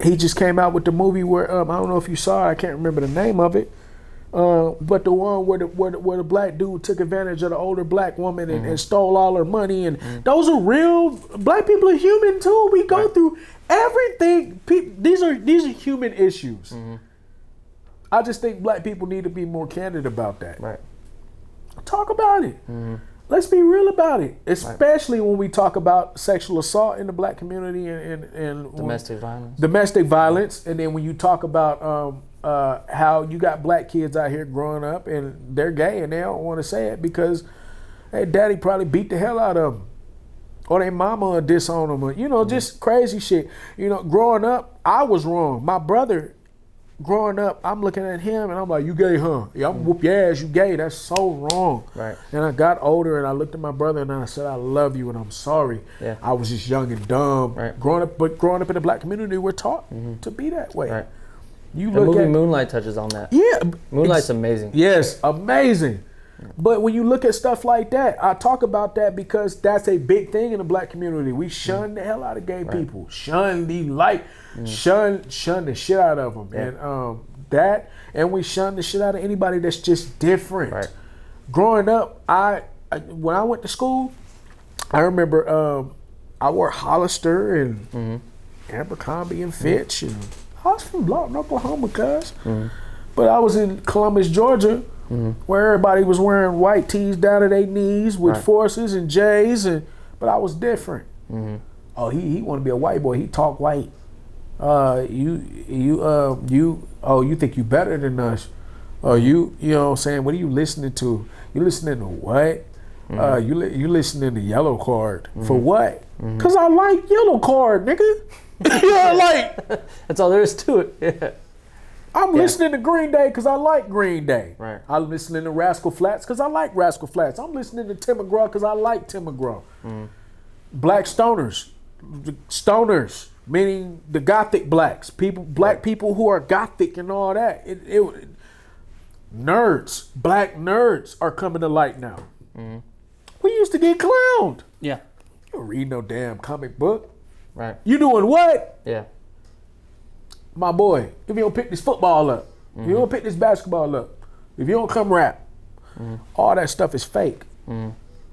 he just came out with the movie where I don't know if you saw it. I can't remember the name of it. But the one where the black dude took advantage of the older black woman and stole all her money, and those are real. Black people are human too. We go through everything. These are human issues. I just think black people need to be more candid about that. Talk about it. Let's be real about it, especially when we talk about sexual assault in the black community and domestic violence. Domestic violence, and then when you talk about how you got black kids out here growing up and they're gay and they don't want to say it because their daddy probably beat the hell out of them. Or their mama will disown them. Or, just crazy shit. Growing up, I was wrong. My brother, growing up, I'm looking at him and I'm like, you gay, huh? Yeah, I'm whoop your ass, you gay. That's so wrong. Right. And I got older and I looked at my brother and I said, I love you and I'm sorry. Yeah. I was just young and dumb. Right. Growing up in the black community, we're taught to be that way. Right. You The look movie at Moonlight touches on that. Yeah. Moonlight's amazing. Yes, amazing. But when you look at stuff like that, I talk about that because that's a big thing in the black community. We shun the hell out of gay people. Shun the shun the shit out of them. Yeah. And we shun the shit out of anybody that's just different. Right. Growing up, when I went to school, I remember I wore Hollister and Abercrombie and Fitch. And I was from Lawton, Oklahoma, cuz. But I was in Columbus, Georgia, where everybody was wearing white tees down to their knees with forces and J's, but I was different. Oh, he want to be a white boy. He talk white. You think you better than us? Oh, you know what I'm saying? What are you listening to? You listening to what? You listening to Yellow Card for what? Cause I like Yellow Card, nigga. That's all there is to it. Yeah. I'm listening to Green Day because I like Green Day. Right. I'm listening to Rascal Flatts because I like Rascal Flatts. I'm listening to Tim McGraw because I like Tim McGraw. Black stoners, meaning the gothic blacks, black people who are gothic and all that. Nerds, black nerds are coming to light now. We used to get clowned. Yeah. You don't read no damn comic book. Right. You doing what? Yeah. My boy, if you don't pick this football up, if you don't pick this basketball up, if you don't come rap, all that stuff is fake.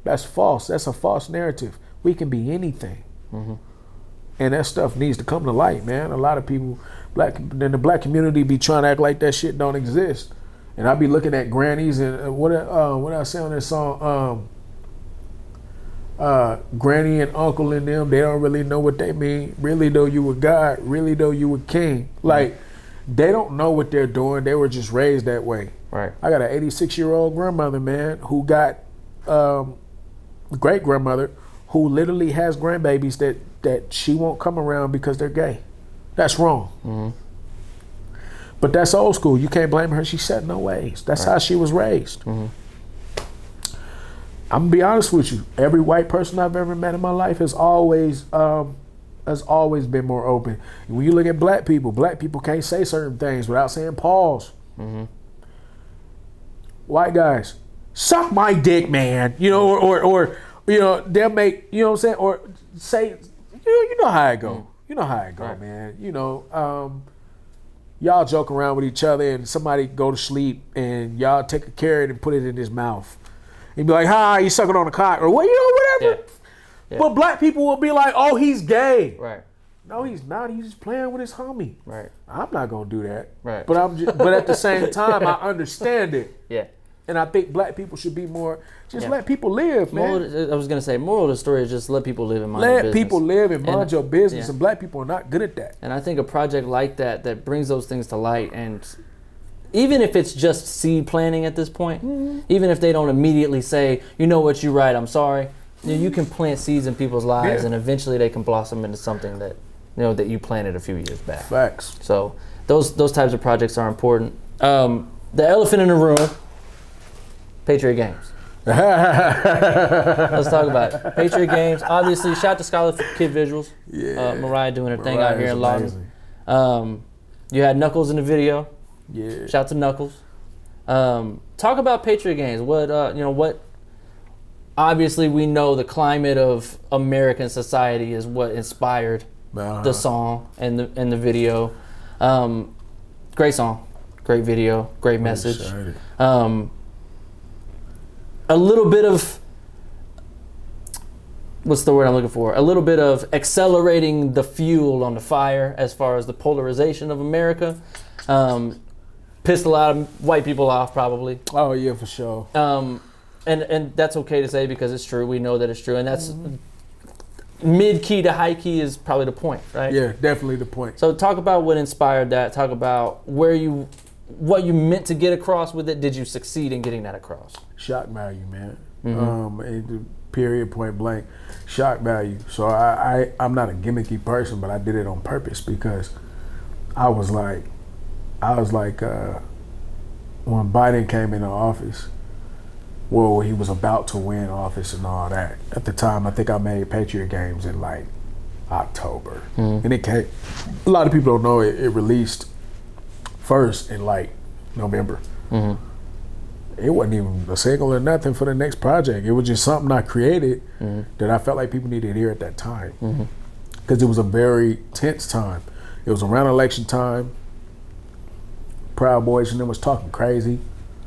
That's false. That's a false narrative. We can be anything. And that stuff needs to come to light, man. A lot of people, in the black community, be trying to act like that shit don't exist. And I be looking at grannies and what I say on this song, granny and uncle and them, they don't really know what they mean. Really though you were God, really though you were king. Like, they don't know what they're doing. They were just raised that way. Right. I got an 86-year-old grandmother, man, who got great grandmother who literally has grandbabies that she won't come around because they're gay. That's wrong. But that's old school. You can't blame her. She set no ways. That's how she was raised. I'm gonna be honest with you. Every white person I've ever met in my life has always been more open. When you look at black people can't say certain things without saying pause. White guys, suck my dick, man. Or they'll make, you know what I'm saying, or say, you know how it go. You know how it go, right, man. Y'all joke around with each other and somebody go to sleep and y'all take a carrot and put it in his mouth. And be like, hi, you sucking on a cock, or whatever. Yeah. But black people will be like, oh, he's gay. Right. No, he's not. He's just playing with his homie. Right. I'm not gonna do that. Right. But at the same time, I understand it. Yeah. And I think black people should be more, let people live, man. I was gonna say, moral of the story is just let people live and mind your business. Let people live and mind your business, yeah. and black people are not good at that. And I think a project like that brings those things to light, and even if it's just seed planting at this point, even if they don't immediately say, you know what, you're right, I'm sorry, you can plant seeds in people's lives, and eventually they can blossom into something that that you planted a few years back. Facts. So those types of projects are important. The elephant in the room, Patriot Games. Let's talk about it. Patriot Games. Obviously, shout out to Scholar for Kid Visuals. Yeah. Mariah doing her thing out here in Lawton. You had Knuckles in the video. Yeah. Shout out to Knuckles. Talk about Patriot Games. What obviously we know the climate of American society is what inspired the song and the video. Great song, great video, great message. A little bit of, what's the word I'm looking for? A little bit of accelerating the fuel on the fire as far as the polarization of America. Pissed a lot of white people off, probably. Oh yeah, for sure. And that's okay to say because it's true. We know that it's true, and that's mid-key to high key is probably the point, right? Yeah, definitely the point. So talk about what inspired that. Talk about what you meant to get across with it. Did you succeed in getting that across? Shock value, man. Period, point blank. Shock value. So I'm not a gimmicky person, but I did it on purpose because I was like when Biden came into office, well, he was about to win office and all that. At the time, I think I made Patriot Games in like October. And it came, a lot of people don't know it released first in like November. It wasn't even a single or nothing for the next project. It was just something I created that I felt like people needed to hear at that time. Because it was a very tense time. It was around election time. Proud Boys and them was talking crazy.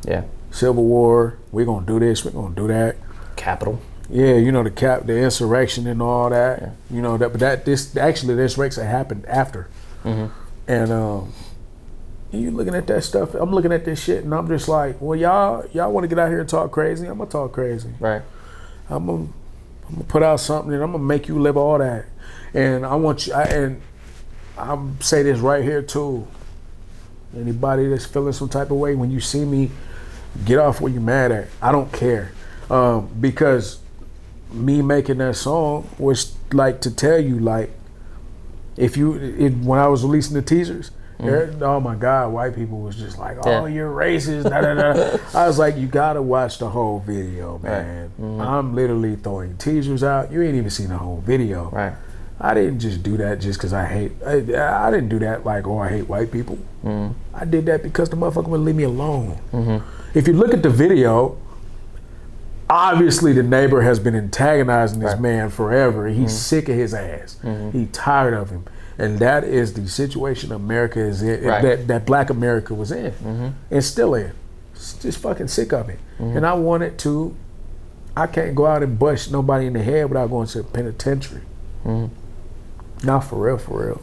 Yeah. Civil War, we're gonna do this, we're gonna do that. Capitol. Yeah, you know, the insurrection and all that. Yeah. You know, this insurrection happened after. And you looking at that stuff, I'm looking at this shit and I'm just like, well, y'all want to get out here and talk crazy? I'm gonna talk crazy. Right. I'm gonna put out something and I'm gonna make you live all that. And I want you, and I'm say this right here too. Anybody that's feeling some type of way, when you see me, get off what you're mad at. I don't care. Because me making that song was like to tell you, like, when I was releasing the teasers, oh my God, white people was just like, oh, you're racist, da, da, da. I was like, you gotta watch the whole video, man. Right. I'm literally throwing teasers out. You ain't even seen the whole video. Right. I didn't just do that just because I didn't do that like, oh, I hate white people. I did that because the motherfucker would leave me alone. If you look at the video, obviously the neighbor has been antagonizing this man forever. He's sick of his ass. He's tired of him. And that is the situation America is in, that Black America was in, and still in. Just fucking sick of it. And I wanted to, I can't go out and bust nobody in the head without going to the penitentiary. Not for real, for real.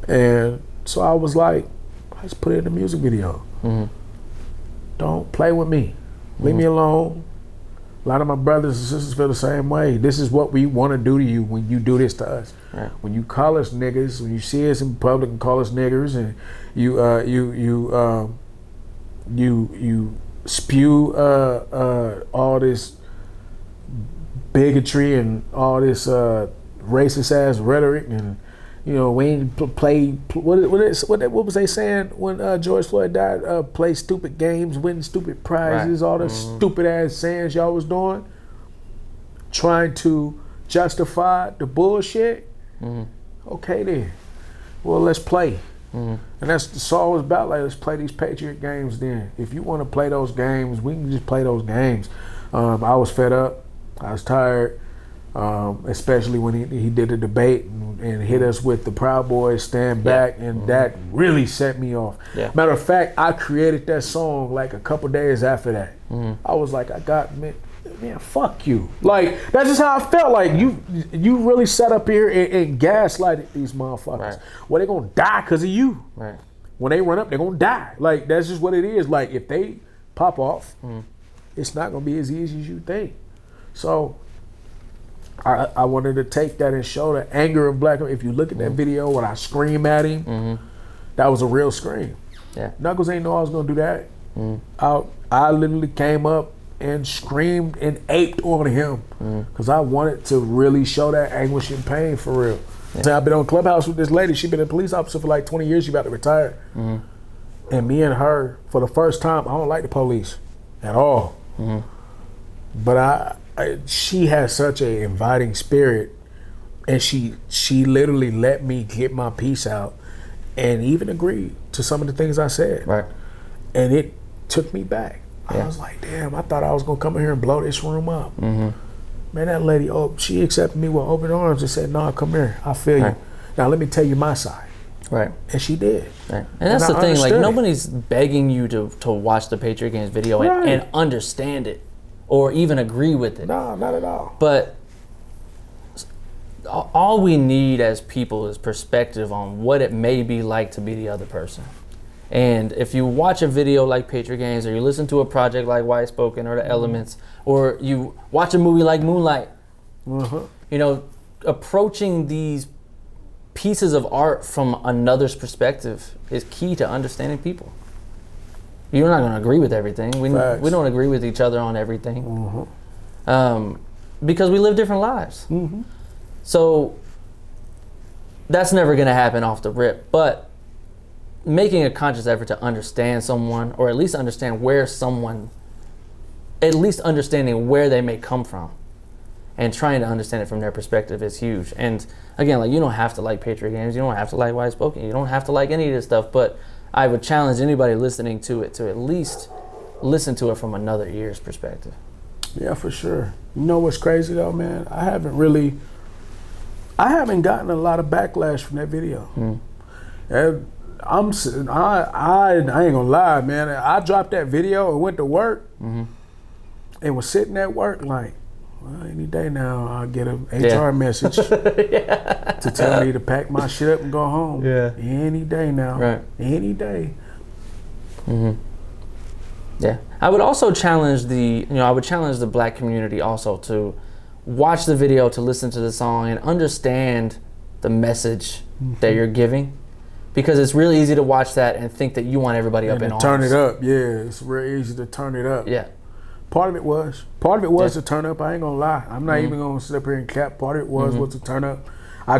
And so I was like, let's put it in the music video. Don't play with me. Leave me alone. A lot of my brothers and sisters feel the same way. This is what we want to do to you when you do this to us. Right. When you call us niggas, when you see us in public and call us niggers, and you spew all this bigotry and all this racist ass rhetoric, and you know, we ain't play what was they saying when George Floyd died? Play stupid games, win stupid prizes, all the stupid ass sayings y'all was doing, trying to justify the bullshit. Okay then, well, let's play. And that's the song was about. Like, let's play these Patriot games. Then, if you want to play those games, we can just play those games. I was fed up. I was tired. Especially when he did a debate and hit us with the Proud Boys Stand Back, and that really set me off. Matter of fact, I created that song like a couple days after that. I was like, man, fuck you. Like, that's just how I felt. Like, you really sat up here and gaslighted these motherfuckers. Well, they're gonna die because of you. When they run up, they're gonna die. Like, that's just what it is. Like, if they pop off, it's not gonna be as easy as you think. So I wanted to take that and show the anger of Black. If you look at that video when I scream at him, that was a real scream. Knuckles ain't know I was gonna do that. I literally came up and screamed and aped on him because I wanted to really show that anguish and pain for real. I've been on Clubhouse with this lady. She's been a police officer for like 20 years. She about to retire. And me and her, for the first time, I don't like the police at all. But she has such an inviting spirit, and she literally let me get my piece out and even agreed to some of the things I said. And it took me back. I was like, damn, I thought I was gonna come in here and blow this room up. Man, that lady, she accepted me with open arms and said, no, come here, I feel you. Now let me tell you my side. And she did. And that's the thing, like, nobody's begging you to watch the Patriot Games video and understand it or even agree with it. No, not at all. But all we need as people is perspective on what it may be like to be the other person. And if you watch a video like Patriot Games, or you listen to a project like White Spoken or The Elements, or you watch a movie like Moonlight, you know, approaching these pieces of art from another's perspective is key to understanding people. You're not going to agree with everything. We don't agree with each other on everything. Because we live different lives. So that's never going to happen off the rip. But making a conscious effort to understand someone, or at least understanding where they may come from, and trying to understand it from their perspective is huge. And again, like, you don't have to like Patriot Games, you don't have to like Wise Spoken, you don't have to like any of this stuff, but I would challenge anybody listening to it to at least listen to it from another ear's perspective. Yeah, for sure. You know what's crazy though, man? I haven't gotten a lot of backlash from that video. And I ain't gonna lie, man. I dropped that video and went to work and was sitting at work like, well, any day now I'll get an HR message to tell me to pack my shit up and go home. Any day now. Right. Any day. Yeah. I would also challenge the black community also to watch the video, to listen to the song, and understand the message that you're giving. Because it's really easy to watch that and think that you want everybody up in arms. Turn it up, yeah. It's real easy to turn it up. Yeah. Part of it was to turn up. I ain't gonna lie. I'm not even gonna sit up here and cap. Part of it was to turn up. I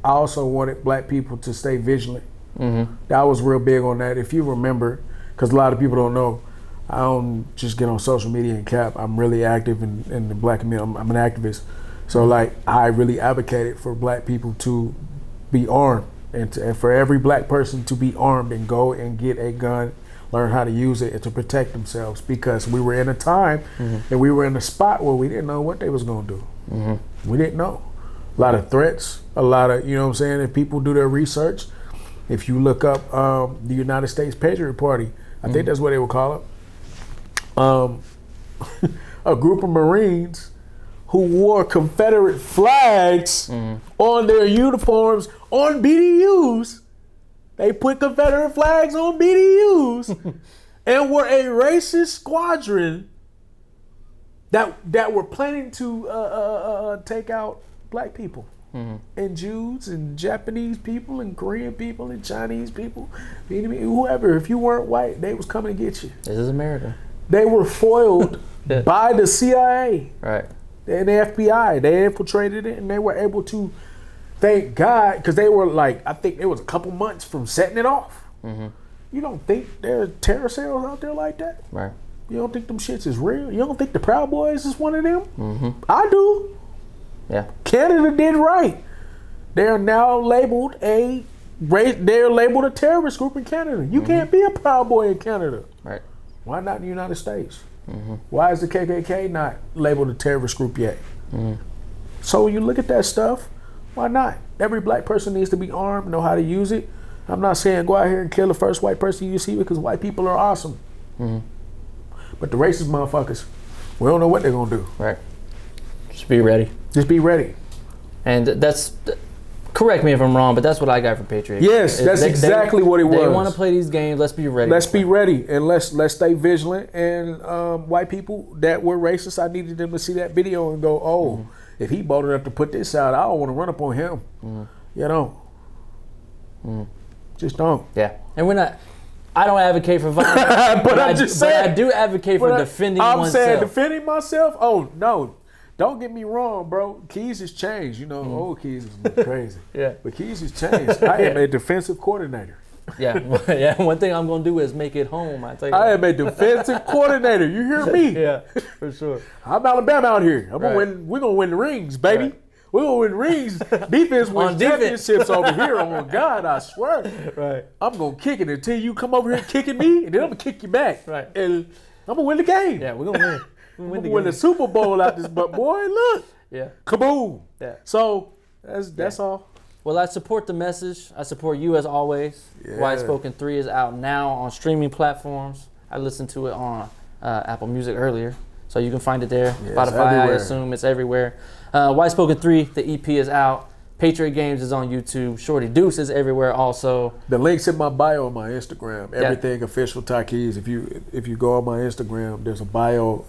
also wanted black people to stay vigilant. That was real big on that. If you remember, because a lot of people don't know, I don't just get on social media and cap. I'm really active in the black community. I'm an activist. So like, I really advocated for black people to be armed. And for every black person to be armed and go and get a gun, learn how to use it, and to protect themselves, because we were in a time and we were in a spot where we didn't know what they was gonna do. We didn't know. A lot of threats, a lot of, you know what I'm saying, if people do their research, if you look up the United States Patriot Party, I think that's what they would call it, a group of Marines who wore Confederate flags on their uniforms on BDUs. They put Confederate flags on BDUs and were a racist squadron that were planning to take out black people and Jews and Japanese people and Korean people and Chinese people, whoever. If you weren't white, they was coming to get you. This is America. They were foiled by the CIA. Right. And the FBI, they infiltrated it, and they were able to, thank God, because they were like, I think it was a couple months from setting it off. You don't think there are terror cells out there like that? Right. You don't think them shits is real? You don't think the Proud Boys is one of them? I do. Yeah. Canada did right. They are now labeled they're labeled a terrorist group in Canada. You can't be a Proud Boy in Canada. Right. Why not in the United States? Why is the KKK not labeled a terrorist group yet? So when you look at that stuff, why not? Every black person needs to be armed, know how to use it. I'm not saying go out here and kill the first white person you see, because white people are awesome. But the racist motherfuckers, we don't know what they're gonna do. Right. Just be ready. Just be ready. And that's, correct me if I'm wrong, but that's what I got from Patriot. Yes, that's exactly what it was. They want to play these games. Let's be ready. Let's be ready, and let's stay vigilant. And white people that were racist, I needed them to see that video and go, oh, if he bold enough to put this out, I don't want to run up on him. You know, just don't. Yeah, and we're not. I don't advocate for violence, but I'm just saying. But I do advocate for defending oneself. I'm saying defending myself. Oh no. Don't get me wrong, bro. Keys has changed. You know, old Keys is crazy. But Keys has changed. I am a defensive coordinator. Yeah. One thing I'm gonna do is make it home. I am a defensive coordinator. You hear me? Yeah, for sure. I'm Alabama out here. Gonna win. We're gonna win the rings, baby. Right. We're gonna win rings. Defense wins championships over here. On God, I swear. Right. I'm gonna kick it until you come over here kicking me, and then I'm gonna kick you back. Right. And I'm gonna win the game. Yeah, we're gonna win. Win the Super Bowl out this, but boy, look. Yeah. Kaboom. Yeah. So that's all. Well, I support the message. I support you as always. Yeah. Wise Spoken 3 is out now on streaming platforms. I listened to it on Apple Music earlier, so you can find it there. Yeah, Spotify, I assume it's everywhere. Wise Spoken 3, the EP is out. Patriot Games is on YouTube. Shorty Deuce is everywhere also. The link's in my bio on my Instagram. Everything official Takeez. If you go on my Instagram, there's a bio.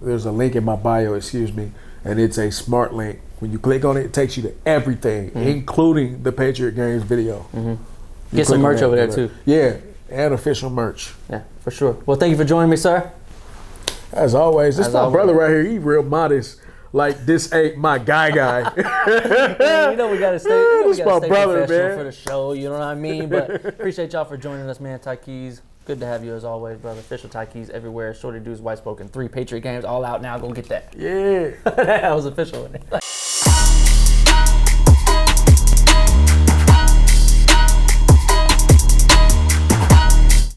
There's a link in my bio. And it's a smart link When you click on it, it takes you to everything, including the Patriot Games video. Get some merch over there too. Yeah, and official merch. Yeah, for sure. Well, thank you for joining me, sir. As always, this is my brother right here. He real modest. Like, this ain't my guy. Yeah, you know we gotta stay. This my brother, man. For the show. You know what I mean? But appreciate y'all for joining us, man. Takeez, good to have you as always, brother. Official Takeez everywhere. Shorty Dudes, White Spoken 3, Patriot Games, all out now. Go get that. Yeah. That was official.